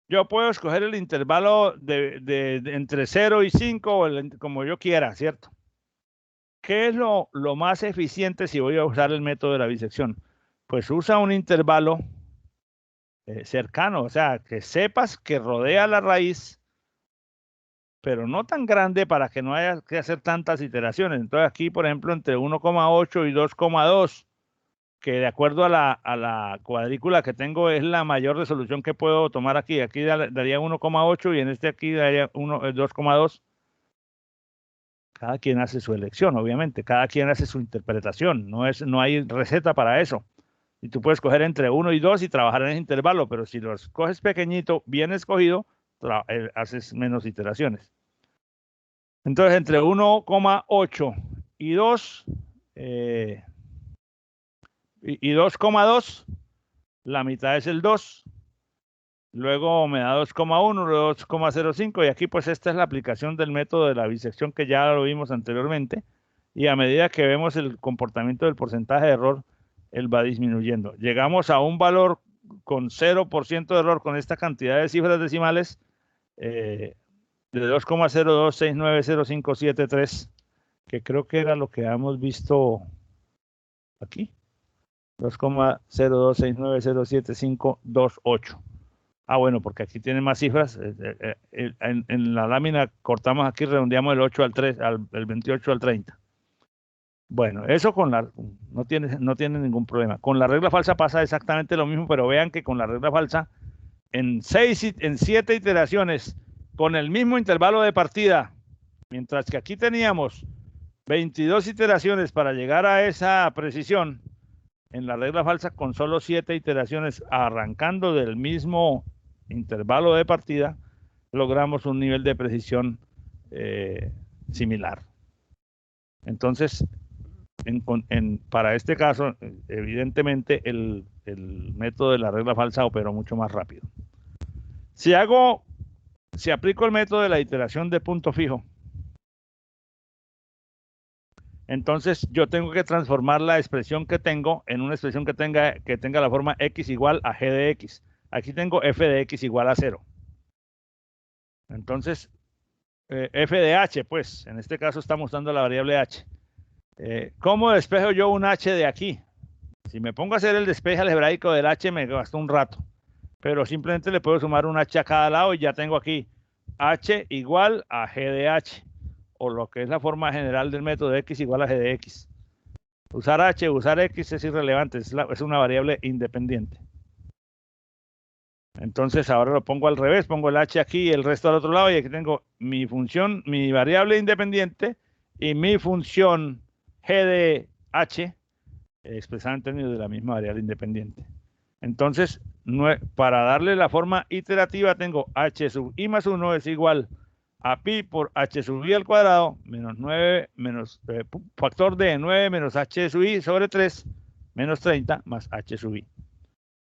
yo puedo escoger el intervalo de entre 0 y 5, como yo quiera, ¿cierto? ¿Qué es lo más eficiente si voy a usar el método de la bisección? Pues usa un intervalo cercano, o sea, que sepas que rodea la raíz, pero no tan grande para que no haya que hacer tantas iteraciones. Entonces aquí, por ejemplo, entre 1,8 y 2,2, que de acuerdo a la cuadrícula que tengo es la mayor resolución que puedo tomar aquí. Aquí daría 1,8 y en este aquí daría 2,2. Cada quien hace su elección, obviamente. Cada quien hace su interpretación. No hay receta para eso. Y tú puedes coger entre 1 y 2 y trabajar en ese intervalo, pero si los coges pequeñito, bien escogido, haces menos iteraciones. Entonces, entre 1,8 y 2 y 2,2, la mitad es el 2. Luego me da 2,1, 2,05 y aquí pues esta es la aplicación del método de la bisección que ya lo vimos anteriormente y a medida que vemos el comportamiento del porcentaje de error, él va disminuyendo. Llegamos a un valor con 0% de error con esta cantidad de cifras decimales de 2,02690573, que creo que era lo que hemos visto aquí, 2,02690758. Ah, bueno, porque aquí tiene más cifras. En la lámina cortamos aquí, redondeamos el 8 al 3, el 28 al 30. Bueno, eso no tiene ningún problema. Con la regla falsa pasa exactamente lo mismo, pero vean que con la regla falsa, en 7 iteraciones, con el mismo intervalo de partida, mientras que aquí teníamos 22 iteraciones para llegar a esa precisión, en la regla falsa, con solo 7 iteraciones, arrancando del mismo intervalo de partida, logramos un nivel de precisión similar. Entonces, para este caso, evidentemente, el método de la regla falsa operó mucho más rápido. Si aplico el método de la iteración de punto fijo, entonces yo tengo que transformar la expresión que tengo en una expresión que tenga la forma x igual a g de x. Aquí tengo f de x igual a 0. Entonces, f de h, pues, en este caso estamos dando la variable h. ¿Cómo despejo yo un h de aquí? Si me pongo a hacer el despeje algebraico del h me gastó un rato, pero simplemente le puedo sumar un h a cada lado y ya tengo aquí h igual a g de h, o lo que es la forma general del método de x igual a g de x. Usar h, usar x es irrelevante, es una variable independiente. Entonces ahora lo pongo al revés, pongo el h aquí y el resto al otro lado, y aquí tengo mi función, mi variable independiente y mi función g de h expresada en términos de la misma variable independiente. Entonces, para darle la forma iterativa tengo h sub i más 1 es igual a pi por h sub i al cuadrado menos 9 menos factor de 9 menos h sub i sobre 3 menos 30 más h sub i.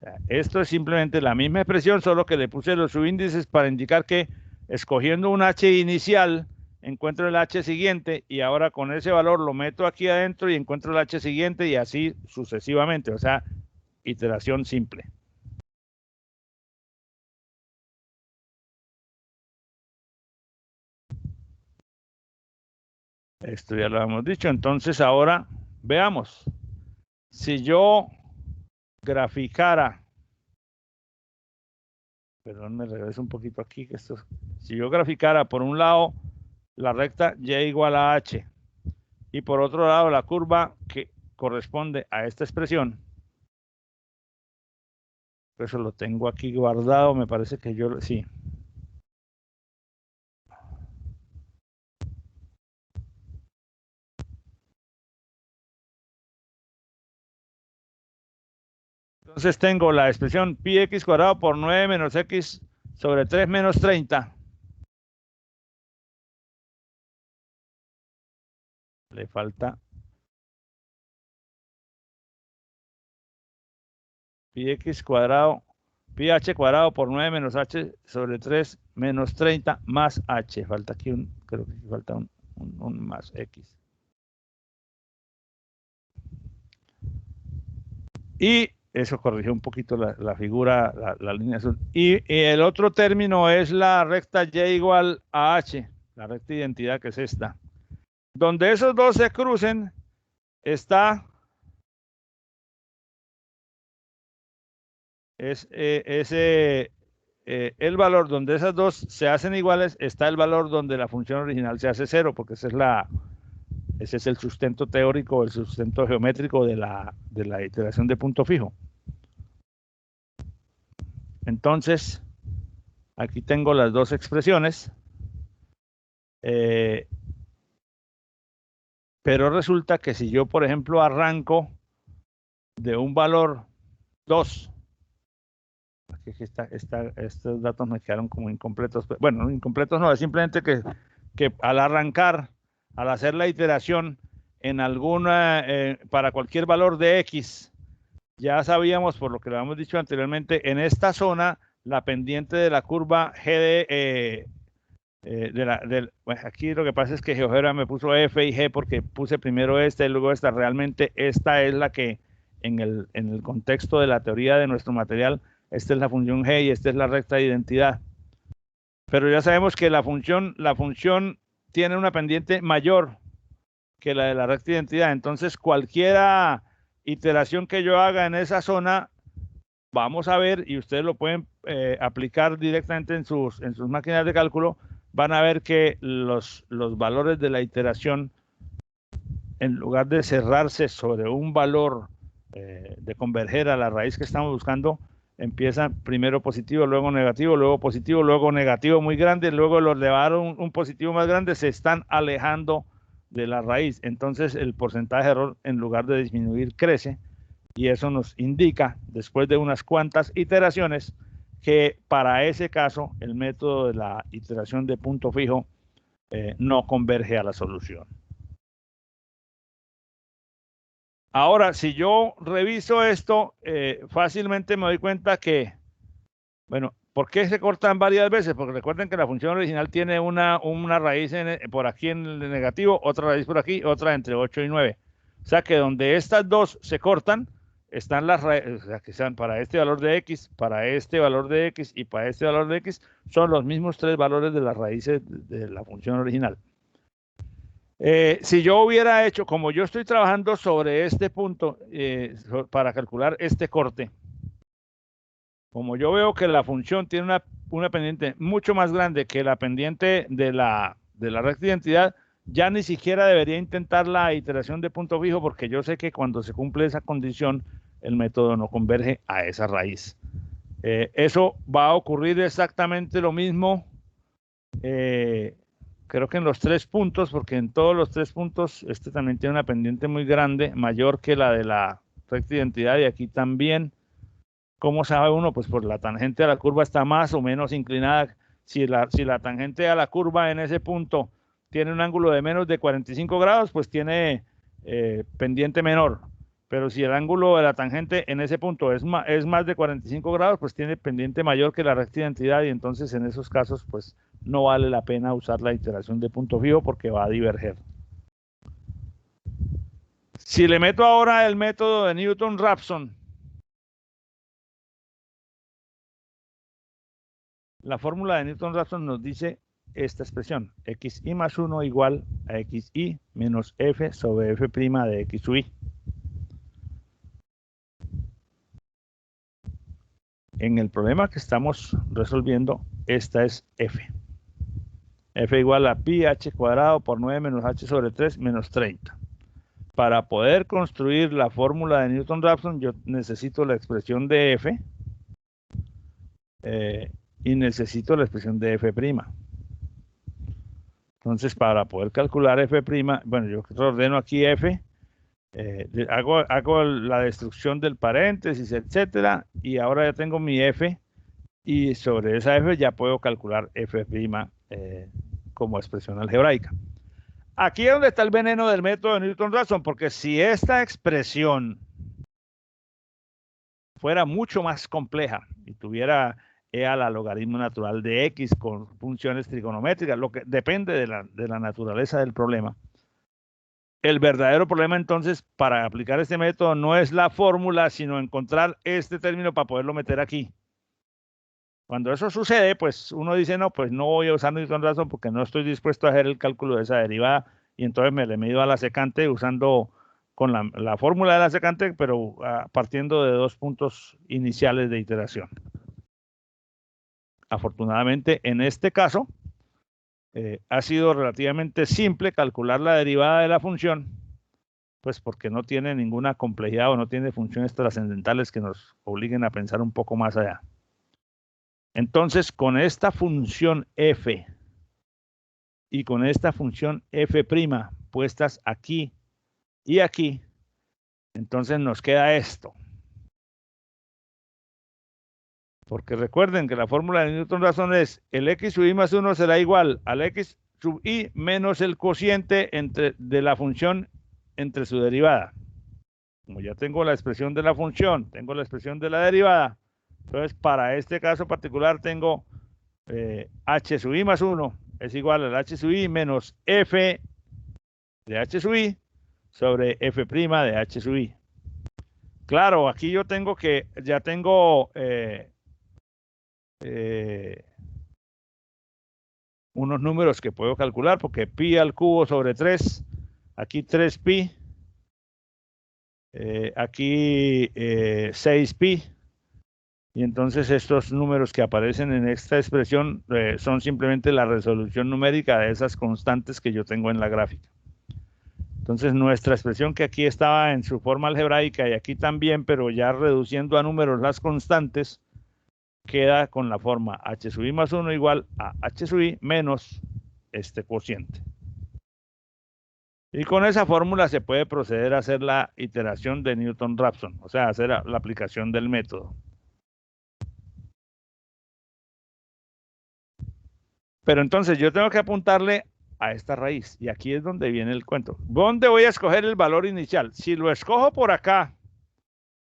O sea, esto es simplemente la misma expresión, solo que le puse los subíndices para indicar que escogiendo un h inicial encuentro el h siguiente y ahora con ese valor lo meto aquí adentro y encuentro el h siguiente y así sucesivamente. O sea, iteración simple. Esto ya lo hemos dicho. Entonces ahora veamos. Si yo graficara, perdón, me regreso un poquito aquí, que si yo graficara por un lado la recta y igual a h y por otro lado la curva que corresponde a esta expresión. Eso lo tengo aquí guardado, me parece que yo sí. Entonces tengo la expresión pi x cuadrado por 9 menos x sobre 3 menos 30. Le falta pi x cuadrado, pi h cuadrado por 9 menos h sobre 3 menos 30 más h. Falta aquí creo que falta un más x. Y eso corrigió un poquito la figura, la línea azul. Y el otro término es la recta y igual a h, la recta de identidad que es esta. Donde esos dos se crucen está el valor donde esas dos se hacen iguales, está el valor donde la función original se hace 0, porque ese es el sustento teórico, el sustento geométrico de la iteración de punto fijo. Entonces, aquí tengo las dos expresiones. Pero resulta que si yo, por ejemplo, arranco de un valor 2, aquí estos datos me quedaron como incompletos. Bueno, incompletos no, es simplemente que al arrancar, al hacer la iteración en alguna, para cualquier valor de x, ya sabíamos, por lo que lo hemos dicho anteriormente, en esta zona, la pendiente de la curva GD, bueno, aquí lo que pasa es que GeoGebra me puso F y G porque puse primero esta y luego esta. Realmente esta es la que en el contexto de la teoría de nuestro material, esta es la función G y esta es la recta de identidad. Pero ya sabemos que la función tiene una pendiente mayor que la de la recta de identidad. Entonces cualquier iteración que yo haga en esa zona, vamos a ver, y ustedes lo pueden aplicar directamente en sus máquinas de cálculo, van a ver que los valores de la iteración, en lugar de cerrarse sobre un valor de converger a la raíz que estamos buscando, empiezan primero positivo, luego negativo, luego positivo, luego negativo muy grande, luego los elevaron un positivo más grande, se están alejando de la raíz. Entonces el porcentaje de error, en lugar de disminuir, crece, y eso nos indica, después de unas cuantas iteraciones, que para ese caso el método de la iteración de punto fijo no converge a la solución. Ahora, si yo reviso esto, fácilmente me doy cuenta que, bueno, ¿por qué se cortan varias veces? Porque recuerden que la función original tiene una raíz por aquí en el negativo, otra raíz por aquí, otra entre 8 y 9. O sea que donde estas dos se cortan, están las raíces, o sea, que sean para este valor de x, para este valor de x y para este valor de x, son los mismos tres valores de las raíces de la función original. Si yo hubiera hecho, como yo estoy trabajando sobre este punto para calcular este corte, como yo veo que la función tiene una pendiente mucho más grande que la pendiente de la recta de identidad, ya ni siquiera debería intentar la iteración de punto fijo, porque yo sé que cuando se cumple esa condición, el método no converge a esa raíz. Eso va a ocurrir exactamente lo mismo, creo que en los 3 puntos, porque en todos los 3 puntos, este también tiene una pendiente muy grande, mayor que la de la recta de identidad, y aquí también. ¿Cómo sabe uno? Pues por la tangente a la curva está más o menos inclinada. Si la tangente a la curva en ese punto tiene un ángulo de menos de 45 grados, pues tiene pendiente menor. Pero si el ángulo de la tangente en ese punto es más de 45 grados, pues tiene pendiente mayor que la recta de identidad, y entonces en esos casos pues no vale la pena usar la iteración de punto fijo porque va a diverger. Si le meto ahora el método de Newton-Raphson, la fórmula de Newton-Raphson nos dice esta expresión: xi más 1 igual a xi menos f sobre f' de x sub i. En el problema que estamos resolviendo, esta es f. F igual a pi h cuadrado por 9 menos h sobre 3 menos 30. para poder construir la fórmula de Newton-Raphson, yo necesito la expresión de F y necesito la expresión de F'. Entonces, para poder calcular F', bueno, yo ordeno aquí F, hago la destrucción del paréntesis, etcétera, y ahora ya tengo mi F, y sobre esa F ya puedo calcular F' como expresión algebraica. Aquí es donde está el veneno del método de Newton-Raphson, porque si esta expresión fuera mucho más compleja y tuviera al logaritmo natural de x con funciones trigonométricas, lo que depende de la naturaleza del problema. El verdadero problema entonces para aplicar este método no es la fórmula, sino encontrar este término para poderlo meter aquí. Cuando eso sucede, pues uno dice, no, pues no voy a usar Newton-Raphson porque no estoy dispuesto a hacer el cálculo de esa derivada, y entonces me le mido a la secante usando con la fórmula de la secante, pero partiendo de 2 puntos iniciales de iteración. Afortunadamente, en este caso, ha sido relativamente simple calcular la derivada de la función, pues porque no tiene ninguna complejidad o no tiene funciones trascendentales que nos obliguen a pensar un poco más allá. Entonces, con esta función f y con esta función f' puestas aquí y aquí, entonces nos queda esto. Porque recuerden que la fórmula de Newton-Raphson es el x sub i más 1 será igual al x sub i menos el cociente de la función entre su derivada. Como ya tengo la expresión de la función, tengo la expresión de la derivada, entonces para este caso particular tengo h sub i más 1 es igual al h sub i menos f de h sub i sobre f' de h sub i. Claro, aquí yo tengo ya tengo unos números que puedo calcular, porque pi al cubo sobre 3, aquí 3pi, aquí 6pi, y entonces estos números que aparecen en esta expresión son simplemente la resolución numérica de esas constantes que yo tengo en la gráfica. Entonces nuestra expresión, que aquí estaba en su forma algebraica y aquí también, pero ya reduciendo a números las constantes, queda con la forma h sub i más 1 igual a h sub i menos este cociente. Y con esa fórmula se puede proceder a hacer la iteración de Newton-Raphson, o sea, hacer la aplicación del método. Pero entonces yo tengo que apuntarle a esta raíz, y aquí es donde viene el cuento. ¿Dónde voy a escoger el valor inicial? Si lo escojo por acá,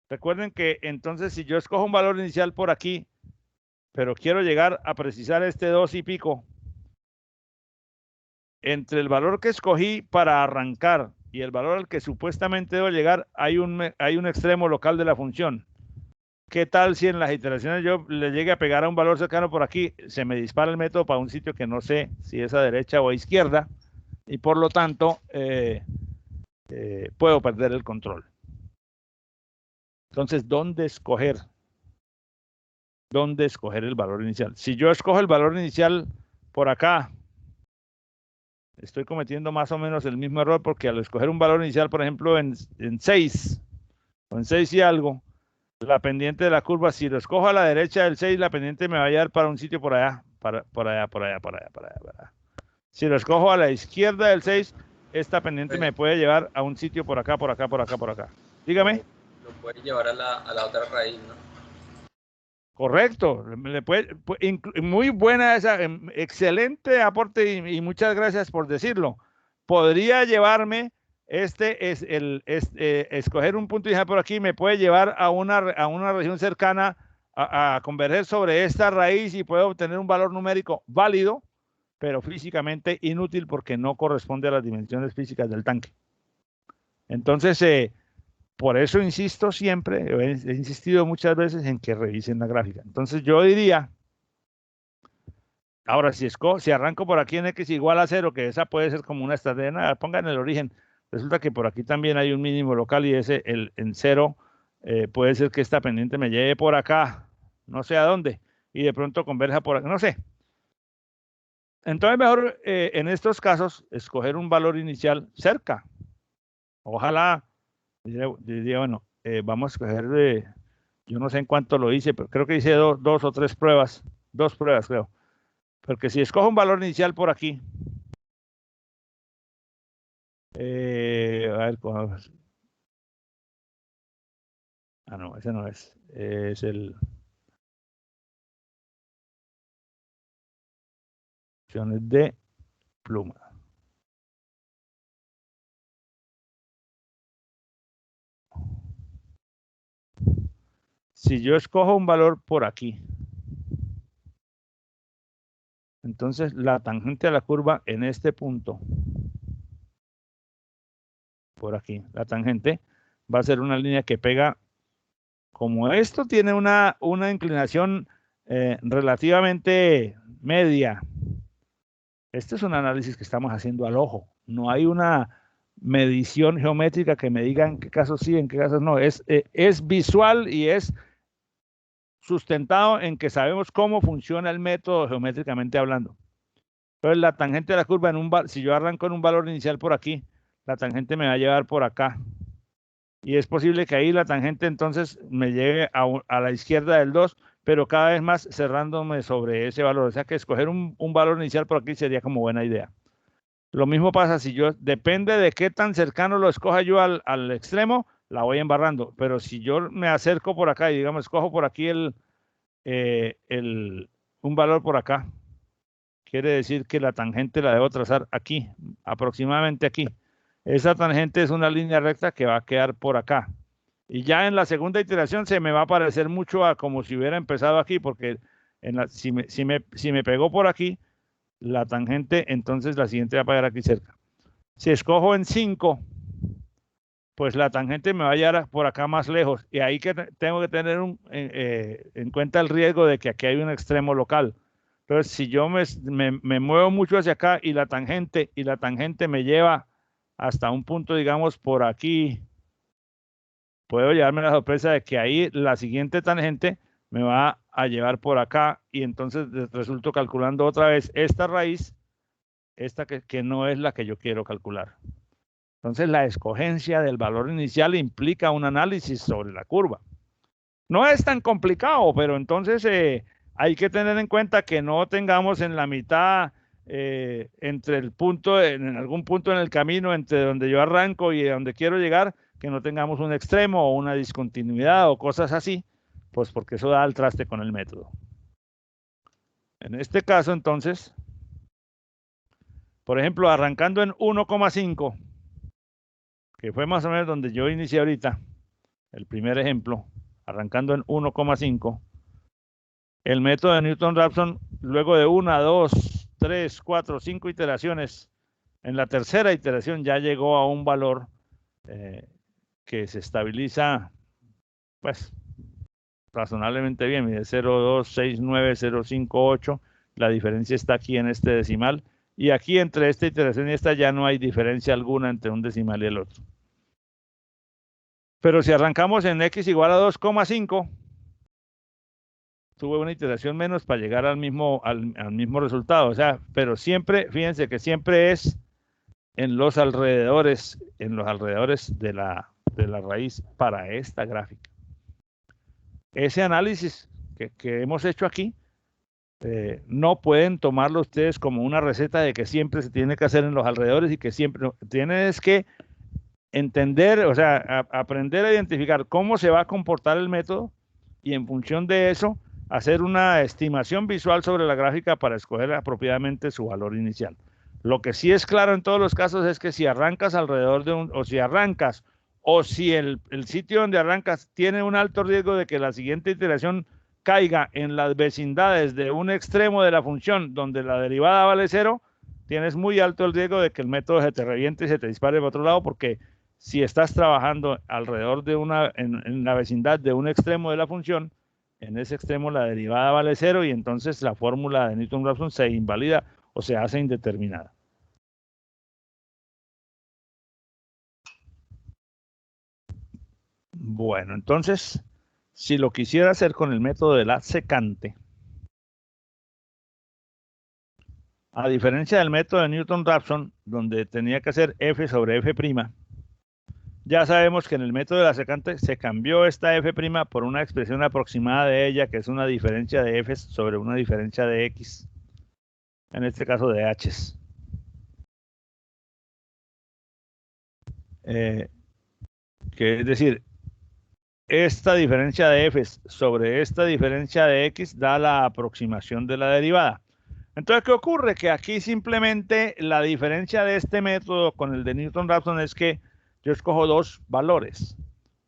recuerden que entonces si yo escojo un valor inicial por aquí, pero quiero llegar a precisar este 2 y pico, entre el valor que escogí para arrancar y el valor al que supuestamente debo llegar, hay un extremo local de la función. ¿Qué tal si en las iteraciones yo le llegue a pegar a un valor cercano por aquí? Se me dispara el método para un sitio que no sé si es a derecha o a izquierda, y por lo tanto puedo perder el control. Entonces, ¿dónde escoger el valor inicial? Si yo escojo el valor inicial por acá, estoy cometiendo más o menos el mismo error, porque al escoger un valor inicial, por ejemplo, en 6 o en 6 y algo, la pendiente de la curva, si lo escojo a la derecha del 6, la pendiente me va a llevar para un sitio por allá, por allá. Si lo escojo a la izquierda del 6, esta pendiente me puede llevar a un sitio por acá. Dígame. Lo puede llevar a la otra raíz, ¿no? Correcto. Muy buena esa, excelente aporte y muchas gracias por decirlo. Podría llevarme escoger un punto inicial por aquí me puede llevar a una región cercana a converger sobre esta raíz y puedo obtener un valor numérico válido, pero físicamente inútil porque no corresponde a las dimensiones físicas del tanque. Entonces, por eso insisto siempre, he insistido muchas veces en que revisen la gráfica. Entonces yo diría, ahora si arranco por aquí en x igual a 0, que esa puede ser como una estrategia, pongan el origen. Resulta que por aquí también hay un mínimo local y ese en 0 puede ser que esta pendiente me lleve por acá, no sé a dónde, y de pronto converja por acá, no sé. Entonces mejor en estos casos escoger un valor inicial cerca. Ojalá, diría, bueno, vamos a escoger, yo no sé en cuánto lo hice, pero creo que hice dos o tres pruebas, 2 pruebas creo. Porque si escojo un valor inicial por aquí, a ver, no, ese no es el opciones de pluma. Si yo escojo un valor por aquí, entonces la tangente a la curva en este punto, por aquí, la tangente va a ser una línea que pega, como esto tiene una inclinación relativamente media. Este es un análisis que estamos haciendo al ojo. No hay una medición geométrica que me diga en qué casos sí, en qué casos no. Es visual y es sustentado en que sabemos cómo funciona el método geométricamente hablando. Entonces la tangente de la curva, si yo arranco en un valor inicial por aquí, la tangente me va a llevar por acá. Y es posible que ahí la tangente entonces me llegue a la izquierda del 2, pero cada vez más cerrándome sobre ese valor. O sea que escoger un valor inicial por aquí sería como buena idea. Lo mismo pasa si yo, depende de qué tan cercano lo escoja yo al extremo, la voy embarrando. Pero si yo me acerco por acá y digamos, escojo por aquí un valor por acá, quiere decir que la tangente la debo trazar aquí, aproximadamente aquí. Esa tangente es una línea recta que va a quedar por acá. Y ya en la segunda iteración se me va a parecer mucho a como si hubiera empezado aquí, porque si me pegó por aquí, la tangente, entonces la siguiente va a pegar aquí cerca. Si escojo en 5, pues la tangente me va a llevar por acá más lejos. Y ahí que tengo que tener en cuenta el riesgo de que aquí hay un extremo local. Entonces, si yo me muevo mucho hacia acá y la tangente me lleva hasta un punto, digamos, por aquí, puedo llevarme la sorpresa de que ahí la siguiente tangente me va a llevar por acá y entonces resulto calculando otra vez esta raíz, esta que no es la que yo quiero calcular. Entonces, la escogencia del valor inicial implica un análisis sobre la curva. No es tan complicado, pero entonces hay que tener en cuenta que no tengamos en la mitad, entre el punto, en algún punto en el camino, entre donde yo arranco y donde quiero llegar, que no tengamos un extremo o una discontinuidad o cosas así, pues porque eso da al traste con el método. En este caso, entonces, por ejemplo, arrancando en 1,5, que fue más o menos donde yo inicié ahorita, el primer ejemplo, arrancando en 1,5, el método de Newton-Raphson, luego de 1, 2, 3, 4, 5 iteraciones, en la tercera iteración ya llegó a un valor que se estabiliza, pues, razonablemente bien. Mide 0,269, 0,58. La diferencia está aquí en este decimal. Y aquí entre esta iteración y esta ya no hay diferencia alguna entre un decimal y el otro. Pero si arrancamos en x igual a 2,5, tuve una iteración menos para llegar al mismo resultado. O sea, pero siempre, fíjense que siempre es en los alrededores de la raíz para esta gráfica. Ese análisis que hemos hecho aquí, no pueden tomarlo ustedes como una receta de que siempre se tiene que hacer en los alrededores y que siempre tienes que entender, o sea, aprender a identificar cómo se va a comportar el método y en función de eso hacer una estimación visual sobre la gráfica para escoger apropiadamente su valor inicial. Lo que sí es claro en todos los casos es que si arrancas alrededor de o si el sitio donde arrancas tiene un alto riesgo de que la siguiente iteración caiga en las vecindades de un extremo de la función donde la derivada vale 0, tienes muy alto el riesgo de que el método se te reviente y se te dispare por otro lado, porque si estás trabajando alrededor de en la vecindad de un extremo de la función, en ese extremo la derivada vale 0 y entonces la fórmula de Newton-Raphson se invalida o se hace indeterminada. Bueno, entonces, si lo quisiera hacer con el método de la secante, a diferencia del método de Newton-Raphson, donde tenía que hacer f sobre f', ya sabemos que en el método de la secante se cambió esta f' por una expresión aproximada de ella, que es una diferencia de f sobre una diferencia de x, en este caso de h's. Que es decir, esta diferencia de f sobre esta diferencia de x da la aproximación de la derivada. Entonces, ¿qué ocurre? Que aquí simplemente la diferencia de este método con el de Newton-Raphson es que yo escojo dos valores,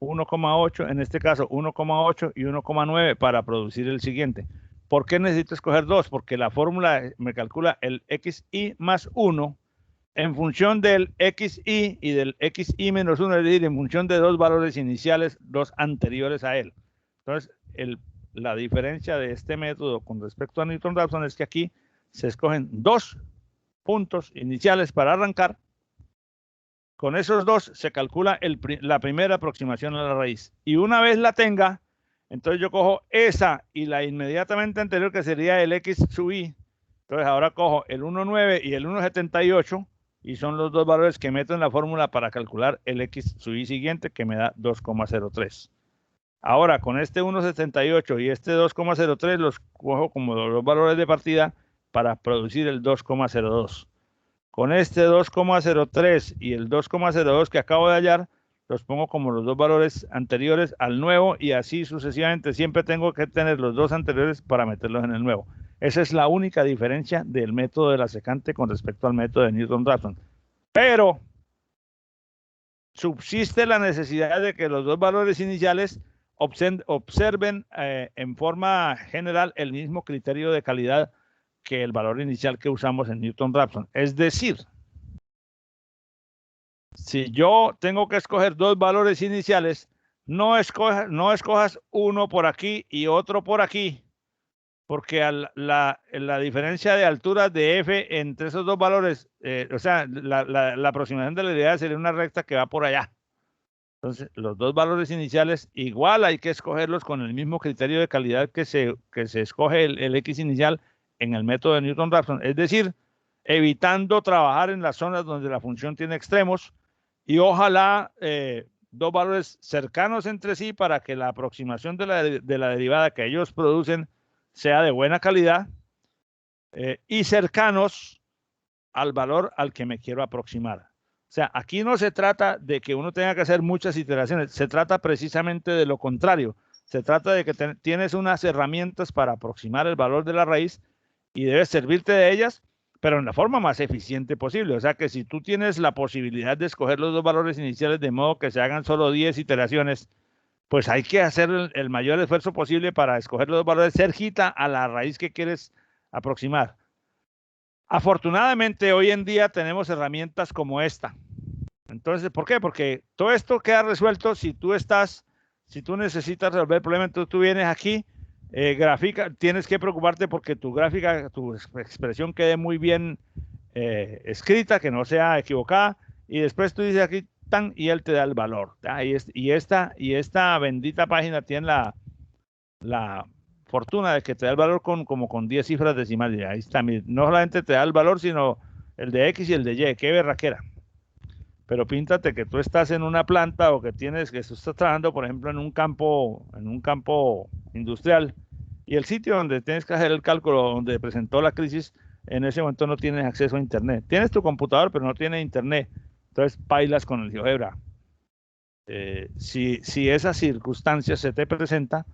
1,8, en este caso 1,8 y 1,9 para producir el siguiente. ¿Por qué necesito escoger dos? Porque la fórmula me calcula el xi más 1 en función del xi y del xi menos 1, es decir, en función de dos valores iniciales, dos anteriores a él. Entonces, la diferencia de este método con respecto a Newton-Raphson es que aquí se escogen dos puntos iniciales para arrancar. Con esos dos se calcula la primera aproximación a la raíz. Y una vez la tenga, entonces yo cojo esa y la inmediatamente anterior, que sería el x sub i. Entonces ahora cojo el 1,9 y el 1,78 y son los dos valores que meto en la fórmula para calcular el x sub i siguiente, que me da 2,03. Ahora con este 1,78 y este 2,03 los cojo como los valores de partida para producir el 2,02. Con este 2,03 y el 2,02 que acabo de hallar, los pongo como los dos valores anteriores al nuevo y así sucesivamente. Siempre tengo que tener los dos anteriores para meterlos en el nuevo. Esa es la única diferencia del método de la secante con respecto al método de Newton-Raphson. Pero subsiste la necesidad de que los dos valores iniciales observen en forma general el mismo criterio de calidad que el valor inicial que usamos en Newton-Raphson. Es decir, si yo tengo que escoger dos valores iniciales, no escojas uno por aquí y otro por aquí, porque la diferencia de alturas de f entre esos dos valores, o sea, la aproximación de la derivada sería una recta que va por allá. Entonces, los dos valores iniciales igual hay que escogerlos con el mismo criterio de calidad que se escoge el x inicial en el método de Newton-Raphson, es decir, evitando trabajar en las zonas donde la función tiene extremos y ojalá dos valores cercanos entre sí para que la aproximación de la derivada que ellos producen sea de buena calidad y cercanos al valor al que me quiero aproximar. O sea, aquí no se trata de que uno tenga que hacer muchas iteraciones, se trata precisamente de lo contrario. Se trata de que tienes unas herramientas para aproximar el valor de la raíz y debes servirte de ellas, pero en la forma más eficiente posible. O sea que si tú tienes la posibilidad de escoger los dos valores iniciales de modo que se hagan solo 10 iteraciones, pues hay que hacer el mayor esfuerzo posible para escoger los dos valores cerquita a la raíz que quieres aproximar. Afortunadamente, hoy en día tenemos herramientas como esta. Entonces, ¿por qué? Porque todo esto queda resuelto si tú necesitas resolver el problema, entonces tú vienes aquí, tienes que preocuparte porque tu gráfica, tu expresión quede muy bien escrita, que no sea equivocada, y después tú dices aquí, tan, y él te da el valor. Y esta bendita página tiene la fortuna de que te da el valor como con 10 cifras decimales. Ahí está, no solamente te da el valor, sino el de X y el de Y. Qué berraquera. Pero píntate que tú estás en una planta o que tú estás trabajando, por ejemplo, en un campo industrial y el sitio donde tienes que hacer el cálculo, donde presentó la crisis, en ese momento no tienes acceso a internet. Tienes tu computador, pero no tienes internet. Entonces, bailas con el GeoGebra. Si esa circunstancia se te presenta,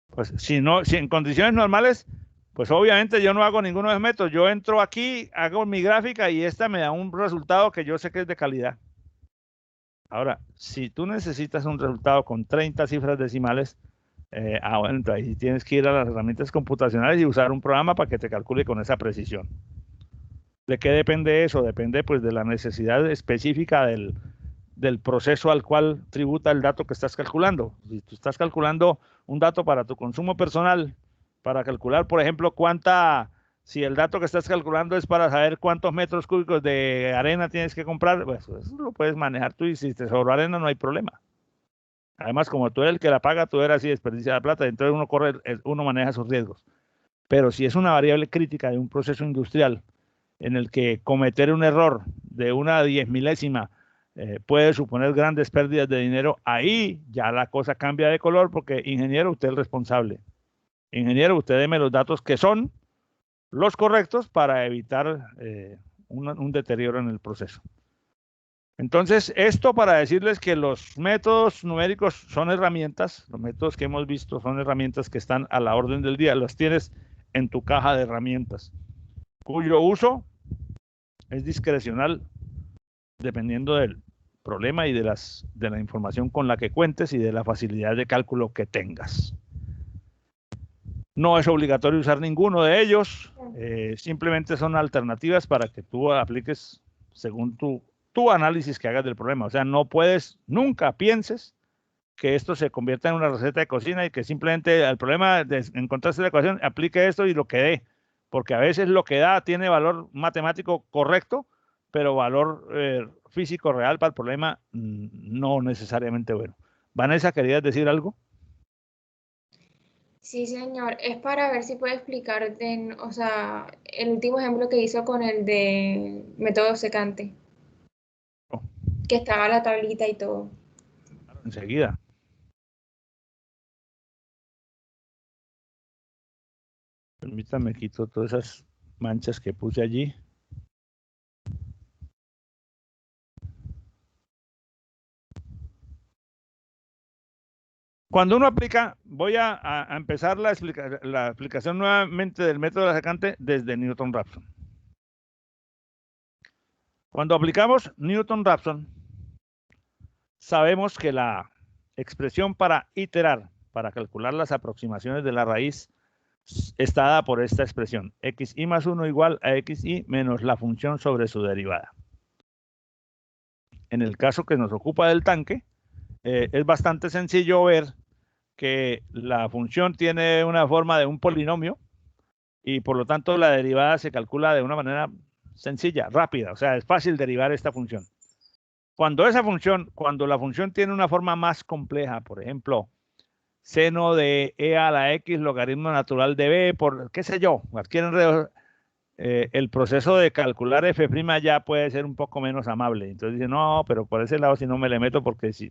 pues si en condiciones normales, pues obviamente yo no hago ninguno de esos métodos. Yo entro aquí, hago mi gráfica y esta me da un resultado que yo sé que es de calidad. Ahora, si tú necesitas un resultado con 30 cifras decimales, bueno, entonces ahí tienes que ir a las herramientas computacionales y usar un programa para que te calcule con esa precisión. ¿De qué depende eso? Depende pues de la necesidad específica del proceso al cual tributa el dato que estás calculando. Si tú estás calculando un dato para tu consumo personal, para calcular, por ejemplo, si el dato que estás calculando es para saber cuántos metros cúbicos de arena tienes que comprar, pues eso lo puedes manejar tú y si te sobró arena no hay problema. Además, como tú eres el que la paga, tú eres así, desperdicia la plata, entonces uno maneja sus riesgos. Pero si es una variable crítica de un proceso industrial en el que cometer un error de una 10 milésima puede suponer grandes pérdidas de dinero, ahí ya la cosa cambia de color porque, ingeniero, usted es el responsable. Ingeniero, usted deme los datos que son los correctos para evitar un deterioro en el proceso. Entonces, esto para decirles que los métodos numéricos son herramientas, los métodos que hemos visto son herramientas que están a la orden del día, las tienes en tu caja de herramientas, cuyo uso es discrecional dependiendo del problema y de la información con la que cuentes y de la facilidad de cálculo que tengas. No es obligatorio usar ninguno de ellos, simplemente son alternativas para que tú apliques según tu análisis que hagas del problema. O sea, no puedes, nunca pienses que esto se convierta en una receta de cocina y que simplemente al problema de encontrarse la ecuación, aplique esto y lo que dé. Porque a veces lo que da tiene valor matemático correcto, pero valor físico real para el problema no necesariamente bueno. Vanessa, ¿querías decir algo? Sí, señor. Es para ver si puede explicar, o sea, el último ejemplo que hizo con el de método secante. Oh. Que estaba la tablita y todo. Enseguida. Permítame, quito todas esas manchas que puse allí. Cuando uno aplica, voy a empezar la explicación nuevamente del método de la secante desde Newton-Raphson. Cuando aplicamos Newton-Raphson, sabemos que la expresión para iterar, para calcular las aproximaciones de la raíz, está dada por esta expresión, xi más 1 igual a xi menos la función sobre su derivada. En el caso que nos ocupa del tanque, es bastante sencillo ver que la función tiene una forma de un polinomio y por lo tanto la derivada se calcula de una manera sencilla, rápida, o sea, es fácil derivar esta función. Cuando la función tiene una forma más compleja, por ejemplo, seno de e a la x logaritmo natural de b por, qué sé yo, cualquier enredo, el proceso de calcular f' ya puede ser un poco menos amable. Entonces dice, no, pero por ese lado si no me le meto porque si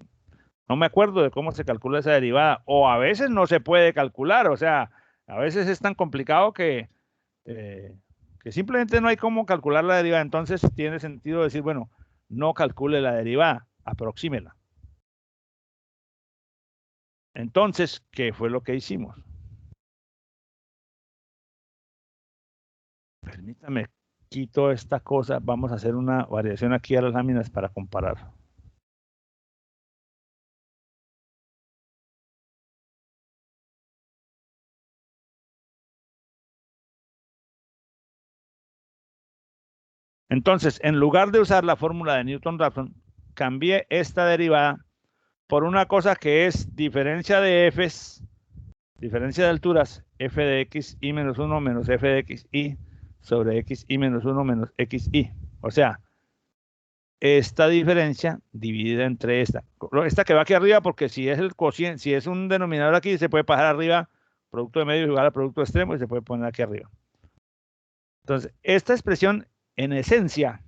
no me acuerdo de cómo se calcula esa derivada, o a veces no se puede calcular, o sea, a veces es tan complicado que simplemente no hay cómo calcular la derivada. Entonces tiene sentido decir, bueno, no calcule la derivada, aproxímela. Entonces, ¿qué fue lo que hicimos? Permítame, quito esta cosa, vamos a hacer una variación aquí a las láminas para comparar. Entonces, en lugar de usar la fórmula de Newton-Raphson, cambié esta derivada por una cosa que es diferencia de f's, diferencia de alturas, f de x y menos 1 menos f de x y sobre x y menos 1 menos x y. O sea, esta diferencia dividida entre esta que va aquí arriba, porque si es el cociente, si es un denominador aquí, se puede pasar arriba, producto de medio igual al producto extremo y se puede poner aquí arriba. Entonces, esta expresión en esencia,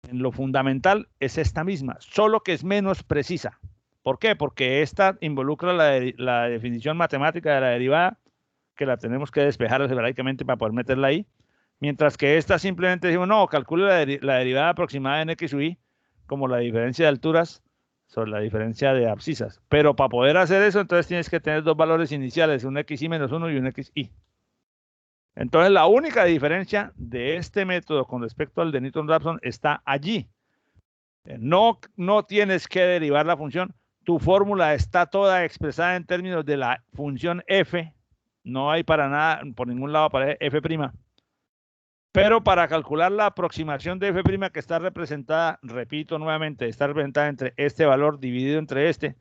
en lo fundamental, es esta misma, solo que es menos precisa. ¿Por qué? Porque esta involucra la definición matemática de la derivada, que la tenemos que despejar algebraicamente para poder meterla ahí, mientras que esta simplemente decimos, no, calcule la derivada aproximada en x u y como la diferencia de alturas sobre la diferencia de abscisas. Pero para poder hacer eso, entonces tienes que tener dos valores iniciales, un xy menos 1 y un xy. Entonces, la única diferencia de este método con respecto al de Newton-Raphson está allí. No tienes que derivar la función. Tu fórmula está toda expresada en términos de la función f. No hay para nada, por ningún lado, para f'. Pero para calcular la aproximación de f' que está representada, repito nuevamente, está representada entre este valor dividido entre este.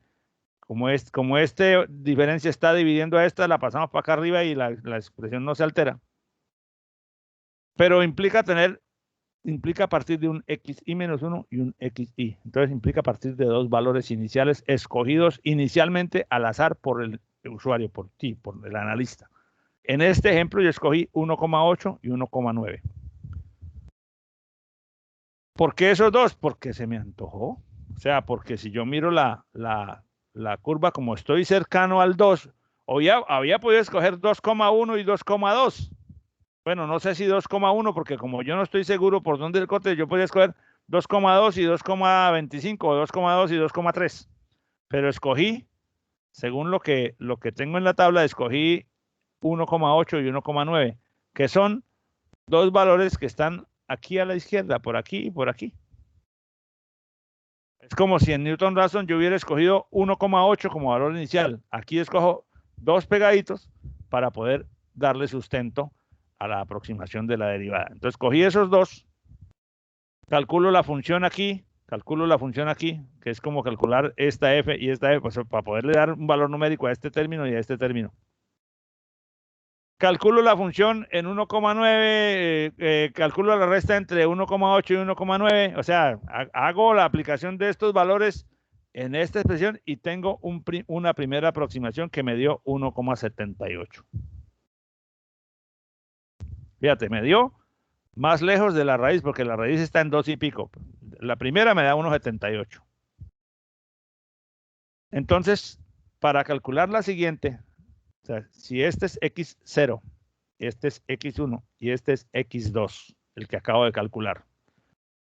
Como esta diferencia está dividiendo a esta, la pasamos para acá arriba y la expresión no se altera. Pero implica partir de un xy menos 1 y un xy. Entonces implica partir de dos valores iniciales escogidos inicialmente al azar por el usuario, por ti, por el analista. En este ejemplo yo escogí 1,8 y 1,9. ¿Por qué esos dos? Porque se me antojó. O sea, porque si yo miro la curva, como estoy cercano al 2, había podido escoger 2,1 y 2,2. Bueno, no sé si 2,1, porque como yo no estoy seguro por dónde el corte, yo podía escoger 2,2 y 2,25 o 2,2 y 2,3. Pero escogí, según lo que tengo en la tabla, escogí 1,8 y 1,9, que son dos valores que están aquí a la izquierda, por aquí y por aquí. Es como si en Newton Raphson yo hubiera escogido 1,8 como valor inicial. Aquí escojo dos pegaditos para poder darle sustento a la aproximación de la derivada. Entonces cogí esos dos, calculo la función aquí, que es como calcular esta f y esta f, pues, para poderle dar un valor numérico a este término y a este término. Calculo la función en 1,9, calculo la resta entre 1,8 y 1,9, o sea, hago la aplicación de estos valores en esta expresión y tengo una primera aproximación que me dio 1,78. Fíjate, me dio más lejos de la raíz, porque la raíz está en 2 y pico. La primera me da 1,78. Entonces, para calcular la siguiente, o sea, si este es x0, este es x1 y este es x2, el que acabo de calcular.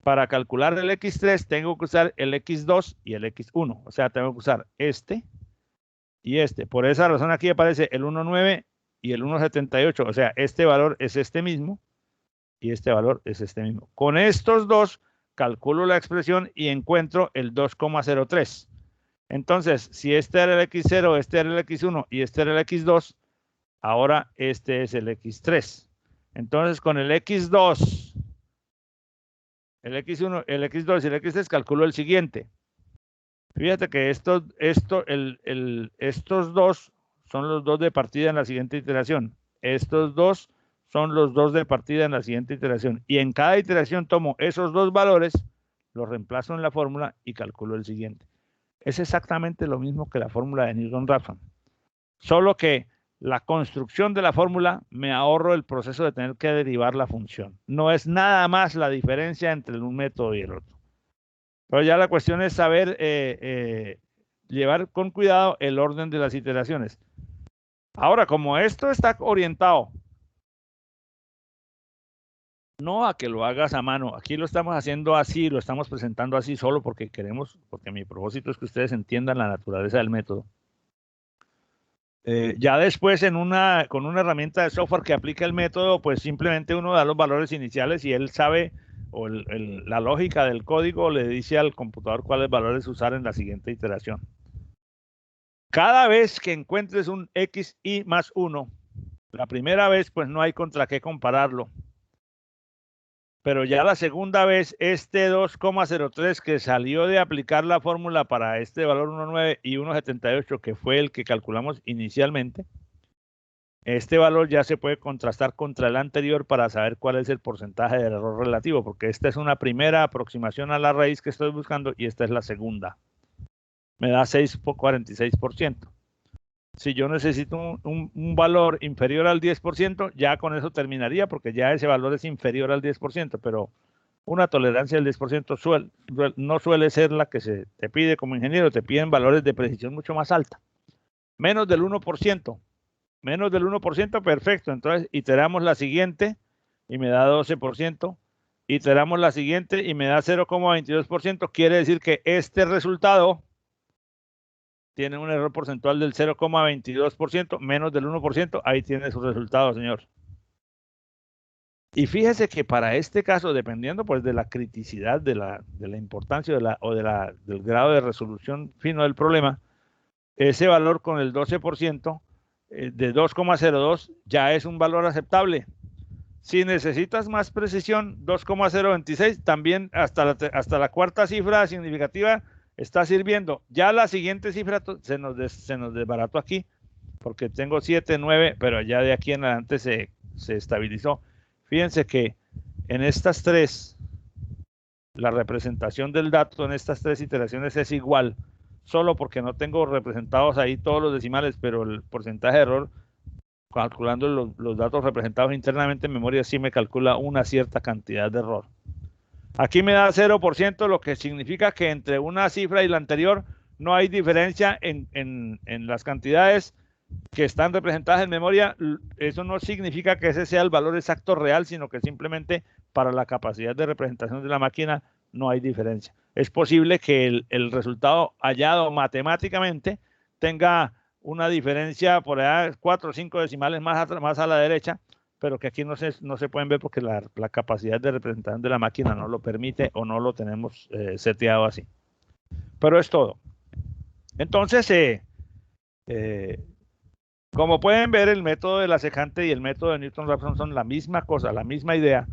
Para calcular el x3 tengo que usar el x2 y el x1. O sea, tengo que usar este y este. Por esa razón aquí aparece el 1,9 y el 1,78. O sea, este valor es este mismo y este valor es este mismo. Con estos dos calculo la expresión y encuentro el 2,03. Entonces, si este era el x0, este era el x1 y este era el x2, ahora este es el x3. Entonces, con el x2, el x1, el x2 y el x3 calculo el siguiente. Fíjate que estos dos son los dos de partida en la siguiente iteración. Estos dos son los dos de partida en la siguiente iteración. Y en cada iteración tomo esos dos valores, los reemplazo en la fórmula y calculo el siguiente. Es exactamente lo mismo que la fórmula de Newton-Raphson. Solo que la construcción de la fórmula me ahorro el proceso de tener que derivar la función. No es nada más la diferencia entre un método y el otro. Pero ya la cuestión es saber llevar con cuidado el orden de las iteraciones. Ahora, como esto está orientado no a que lo hagas a mano, aquí lo estamos haciendo así, lo estamos presentando así solo porque queremos, porque mi propósito es que ustedes entiendan la naturaleza del método. Ya después con una herramienta de software que aplica el método, pues simplemente uno da los valores iniciales y él sabe, o la lógica del código le dice al computador cuáles valores usar en la siguiente iteración. Cada vez que encuentres un xi más 1, la primera vez pues no hay contra qué compararlo. Pero ya la segunda vez, este 2,03 que salió de aplicar la fórmula para este valor 1,9 y 1,78, que fue el que calculamos inicialmente, este valor ya se puede contrastar contra el anterior para saber cuál es el porcentaje del error relativo, porque esta es una primera aproximación a la raíz que estoy buscando y esta es la segunda. Me da 6,46%. Si yo necesito un valor inferior al 10%, ya con eso terminaría, porque ya ese valor es inferior al 10%, pero una tolerancia del 10% no suele ser la que se te pide como ingeniero, te piden valores de precisión mucho más alta. Menos del 1%. Menos del 1%, perfecto. Entonces, iteramos la siguiente y me da 12%. Iteramos la siguiente y me da 0,22%. Quiere decir que este resultado tiene un error porcentual del 0,22%, menos del 1%. Ahí tiene su resultado, señor. Y fíjese que para este caso, dependiendo pues de la criticidad, de la importancia del grado de resolución fino del problema, ese valor con el 12% de 2,02 ya es un valor aceptable. Si necesitas más precisión, 2,026, también hasta la cuarta cifra significativa está sirviendo. Ya la siguiente cifra se nos desbarató aquí, porque tengo 7, 9, pero ya de aquí en adelante se estabilizó. Fíjense que en estas tres, la representación del dato en estas tres iteraciones es igual, solo porque no tengo representados ahí todos los decimales, pero el porcentaje de error, calculando los datos representados internamente en memoria, sí me calcula una cierta cantidad de error. Aquí me da 0%, lo que significa que entre una cifra y la anterior no hay diferencia en las cantidades que están representadas en memoria. Eso no significa que ese sea el valor exacto real, sino que simplemente para la capacidad de representación de la máquina no hay diferencia. Es posible que el resultado hallado matemáticamente tenga una diferencia por allá 4 o 5 decimales más a la derecha, pero que aquí no se pueden ver porque la capacidad de representación de la máquina no lo permite o no lo tenemos seteado así. Pero es todo. Entonces, como pueden ver, el método de la secante y el método de Newton-Raphson son la misma cosa, la misma idea,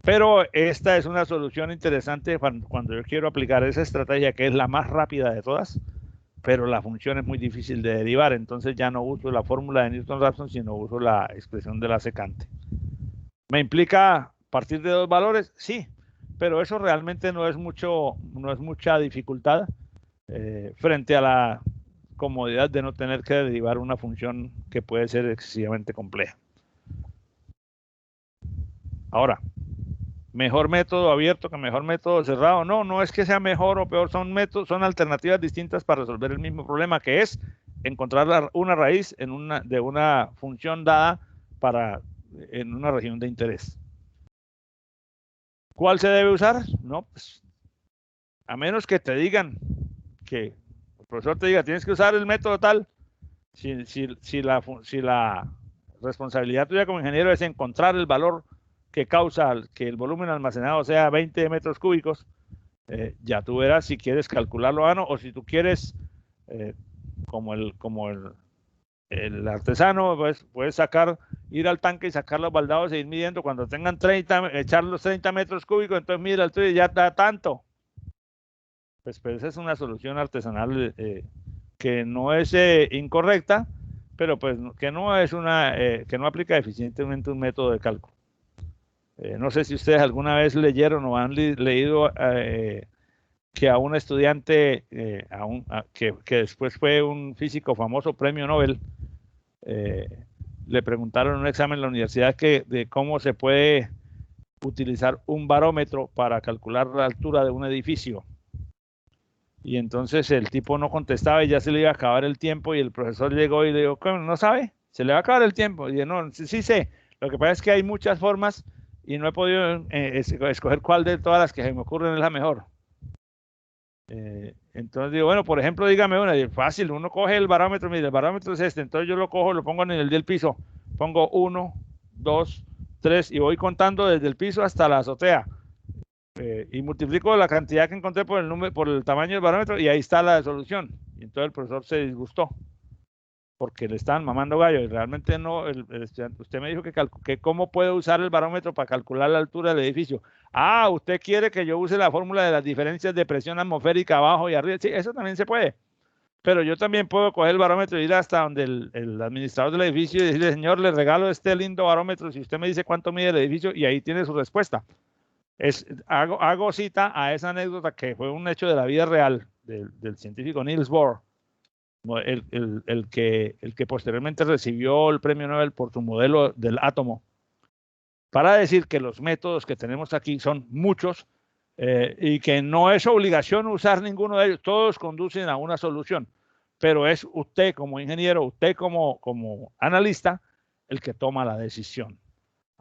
pero esta es una solución interesante cuando yo quiero aplicar esa estrategia, que es la más rápida de todas, pero la función es muy difícil de derivar, entonces ya no uso la fórmula de Newton-Raphson, sino uso la expresión de la secante. ¿Me implica partir de dos valores? Sí, pero eso realmente no es mucha dificultad frente a la comodidad de no tener que derivar una función que puede ser excesivamente compleja. Ahora, mejor método abierto que mejor método cerrado. No es que sea mejor o peor, son alternativas distintas para resolver el mismo problema, que es encontrar una raíz de una función dada en una región de interés. ¿Cuál se debe usar? No, pues, a menos que te digan que el profesor te diga, tienes que usar el método tal, si la responsabilidad tuya como ingeniero es encontrar el valor que causa que el volumen almacenado sea 20 metros cúbicos, ya tú verás si quieres calcularlo a mano o si tú quieres, como el artesano, pues puedes ir al tanque y sacar los baldados e ir midiendo. Cuando tengan 30, echar los 30 metros cúbicos, entonces mira el tuyo y ya da tanto. Pues esa es una solución artesanal que no es incorrecta, pero pues que no aplica eficientemente un método de cálculo. No sé si ustedes alguna vez leyeron o han leído que a un estudiante que después fue un físico famoso, premio Nobel, le preguntaron en un examen en la universidad de cómo se puede utilizar un barómetro para calcular la altura de un edificio. Y entonces el tipo no contestaba y ya se le iba a acabar el tiempo, y el profesor llegó y le dijo, ¿cómo, no sabe? ¿Se le va a acabar el tiempo? Y dijo, no, sí sé. Lo que pasa es que hay muchas formas y no he podido escoger cuál de todas las que se me ocurren es la mejor. Entonces digo, bueno, por ejemplo, dígame una. Fácil, uno coge el barómetro, mire, el barómetro es este, entonces yo lo cojo, lo pongo en el del piso, pongo 1, 2, 3 y voy contando desde el piso hasta la azotea. Y multiplico la cantidad que encontré por el tamaño del barómetro y ahí está la solución. Y entonces el profesor se disgustó porque le estaban mamando gallo y realmente no. Usted me dijo que cómo puede usar el barómetro para calcular la altura del edificio. Ah, usted quiere que yo use la fórmula de las diferencias de presión atmosférica abajo y arriba. Sí, eso también se puede. Pero yo también puedo coger el barómetro y ir hasta donde el administrador del edificio y decirle, señor, le regalo este lindo barómetro si usted me dice cuánto mide el edificio, y ahí tiene su respuesta. Hago cita a esa anécdota que fue un hecho de la vida real del científico Niels Bohr, el que posteriormente recibió el premio Nobel por su modelo del átomo, para decir que los métodos que tenemos aquí son muchos y que no es obligación usar ninguno de ellos, todos conducen a una solución, pero es usted como ingeniero, usted como analista, el que toma la decisión.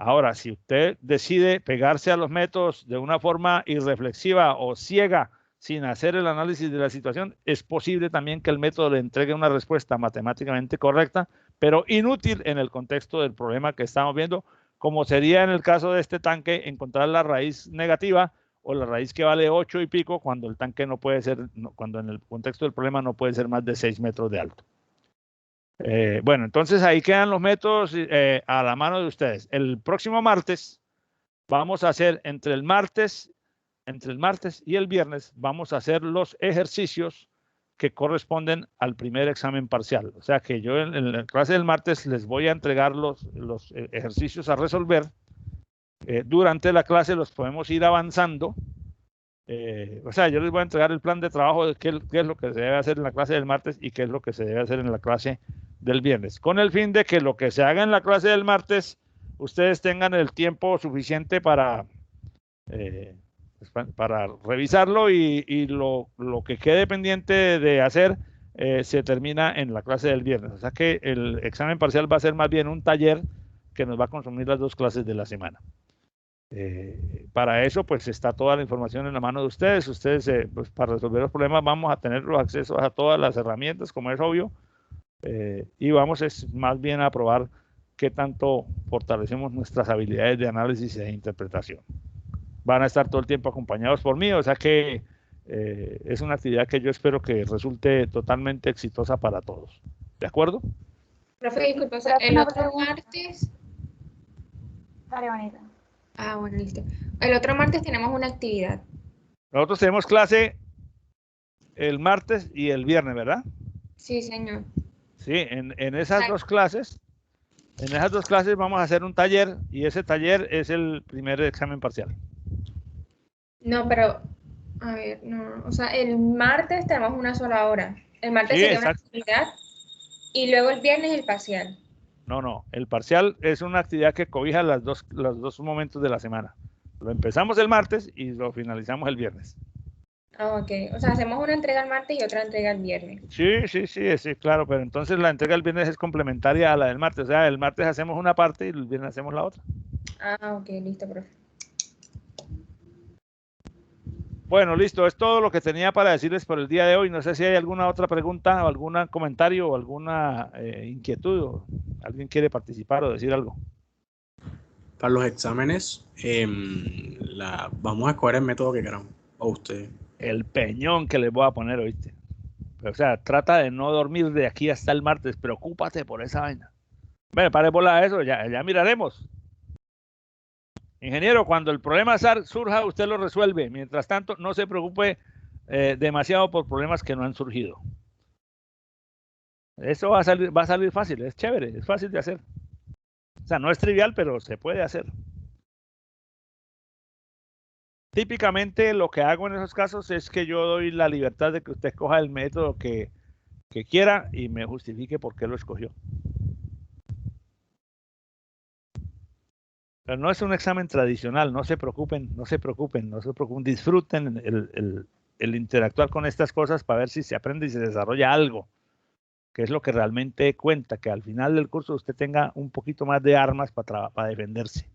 Ahora, si usted decide pegarse a los métodos de una forma irreflexiva o ciega, sin hacer el análisis de la situación, es posible también que el método le entregue una respuesta matemáticamente correcta, pero inútil en el contexto del problema que estamos viendo, como sería en el caso de este tanque, encontrar la raíz negativa o la raíz que vale 8 y pico, cuando el tanque no puede ser, cuando en el contexto del problema no puede ser más de 6 metros de alto. Bueno, entonces ahí quedan los métodos a la mano de ustedes. El próximo martes vamos a hacer entre el martes y el viernes vamos a hacer los ejercicios que corresponden al primer examen parcial. O sea que yo en la clase del martes les voy a entregar los ejercicios a resolver. Durante la clase los podemos ir avanzando. O sea, yo les voy a entregar el plan de trabajo de qué es lo que se debe hacer en la clase del martes y qué es lo que se debe hacer en la clase del viernes, con el fin de que lo que se haga en la clase del martes, ustedes tengan el tiempo suficiente para para revisarlo y lo que quede pendiente de hacer se termina en la clase del viernes. O sea que el examen parcial va a ser más bien un taller que nos va a consumir las 2 clases de la semana. Para eso, pues está toda la información en la mano de ustedes. Ustedes, pues, para resolver los problemas, vamos a tener los accesos a todas las herramientas, como es obvio, y vamos más bien a probar qué tanto fortalecemos nuestras habilidades de análisis e interpretación. Van a estar todo el tiempo acompañados por mí, o sea que es una actividad que yo espero que resulte totalmente exitosa para todos. ¿De acuerdo? Profe, disculpa, o sea, el otro martes... Dale, bonita. Ah, bueno, listo. El otro martes tenemos una actividad. Nosotros tenemos clase el martes y el viernes, ¿verdad? Sí, señor. Sí, en esas dos clases, vamos a hacer un taller y ese taller es el primer examen parcial. No, pero, a ver, no, o sea, el martes tenemos una sola hora. El martes Sí, sería una exacto. actividad y luego el viernes el parcial. No, el parcial es una actividad que cobija los dos momentos de la semana. Lo empezamos el martes y lo finalizamos el viernes. Ah, ok. O sea, hacemos una entrega el martes y otra entrega el viernes. Sí, claro, pero entonces la entrega el viernes es complementaria a la del martes. O sea, el martes hacemos una parte y el viernes hacemos la otra. Ah, ok, listo, profe. Bueno, listo, es todo lo que tenía para decirles por el día de hoy. No sé si hay alguna otra pregunta o algún comentario o alguna inquietud. O ¿alguien quiere participar o decir algo? Para los exámenes, vamos a escoger el método que queramos. O usted. El peñón que les voy a poner, ¿oíste? O sea, trata de no dormir de aquí hasta el martes. Preocúpate por esa vaina. Bueno, pare bola a eso, ya miraremos. Ingeniero, cuando el problema surja, usted lo resuelve. Mientras tanto, no se preocupe demasiado por problemas que no han surgido. Eso va a salir fácil, es chévere, es fácil de hacer. O sea, no es trivial, pero se puede hacer. Típicamente lo que hago en esos casos es que yo doy la libertad de que usted escoja el método que quiera y me justifique por qué lo escogió. Pero no es un examen tradicional, no se preocupen, disfruten el interactuar con estas cosas para ver si se aprende y se desarrolla algo, que es lo que realmente cuenta, que al final del curso usted tenga un poquito más de armas para defenderse.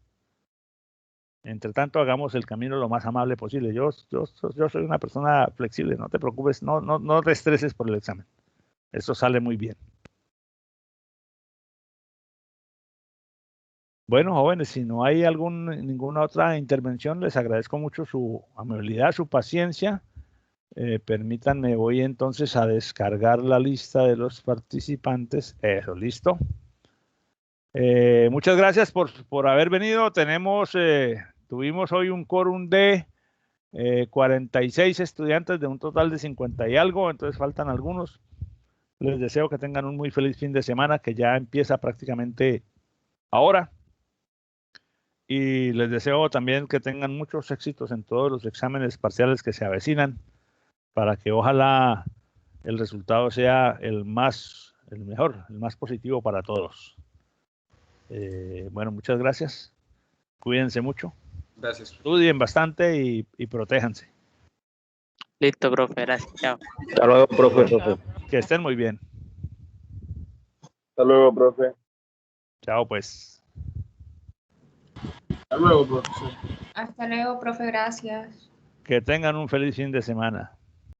Entre tanto, hagamos el camino lo más amable posible. Yo soy una persona flexible, no te preocupes, no te estreses por el examen. Eso sale muy bien. Bueno, jóvenes, si no hay ninguna otra intervención, les agradezco mucho su amabilidad, su paciencia. Permítanme, voy entonces a descargar la lista de los participantes. Eso, listo. Muchas gracias por haber venido. Tuvimos hoy un quórum de 46 estudiantes de un total de 50 y algo, entonces faltan algunos. Les deseo que tengan un muy feliz fin de semana, que ya empieza prácticamente ahora. Y les deseo también que tengan muchos éxitos en todos los exámenes parciales que se avecinan, para que ojalá el resultado sea el mejor, el más positivo para todos. Bueno, muchas gracias. Cuídense mucho. Gracias. Estudien bastante y protéjanse. Listo, profe, gracias. Chao. Hasta luego, profe. Que estén muy bien. Hasta luego, profe. Chao, pues. Hasta luego, profesor. Hasta luego, profe, gracias. Que tengan un feliz fin de semana.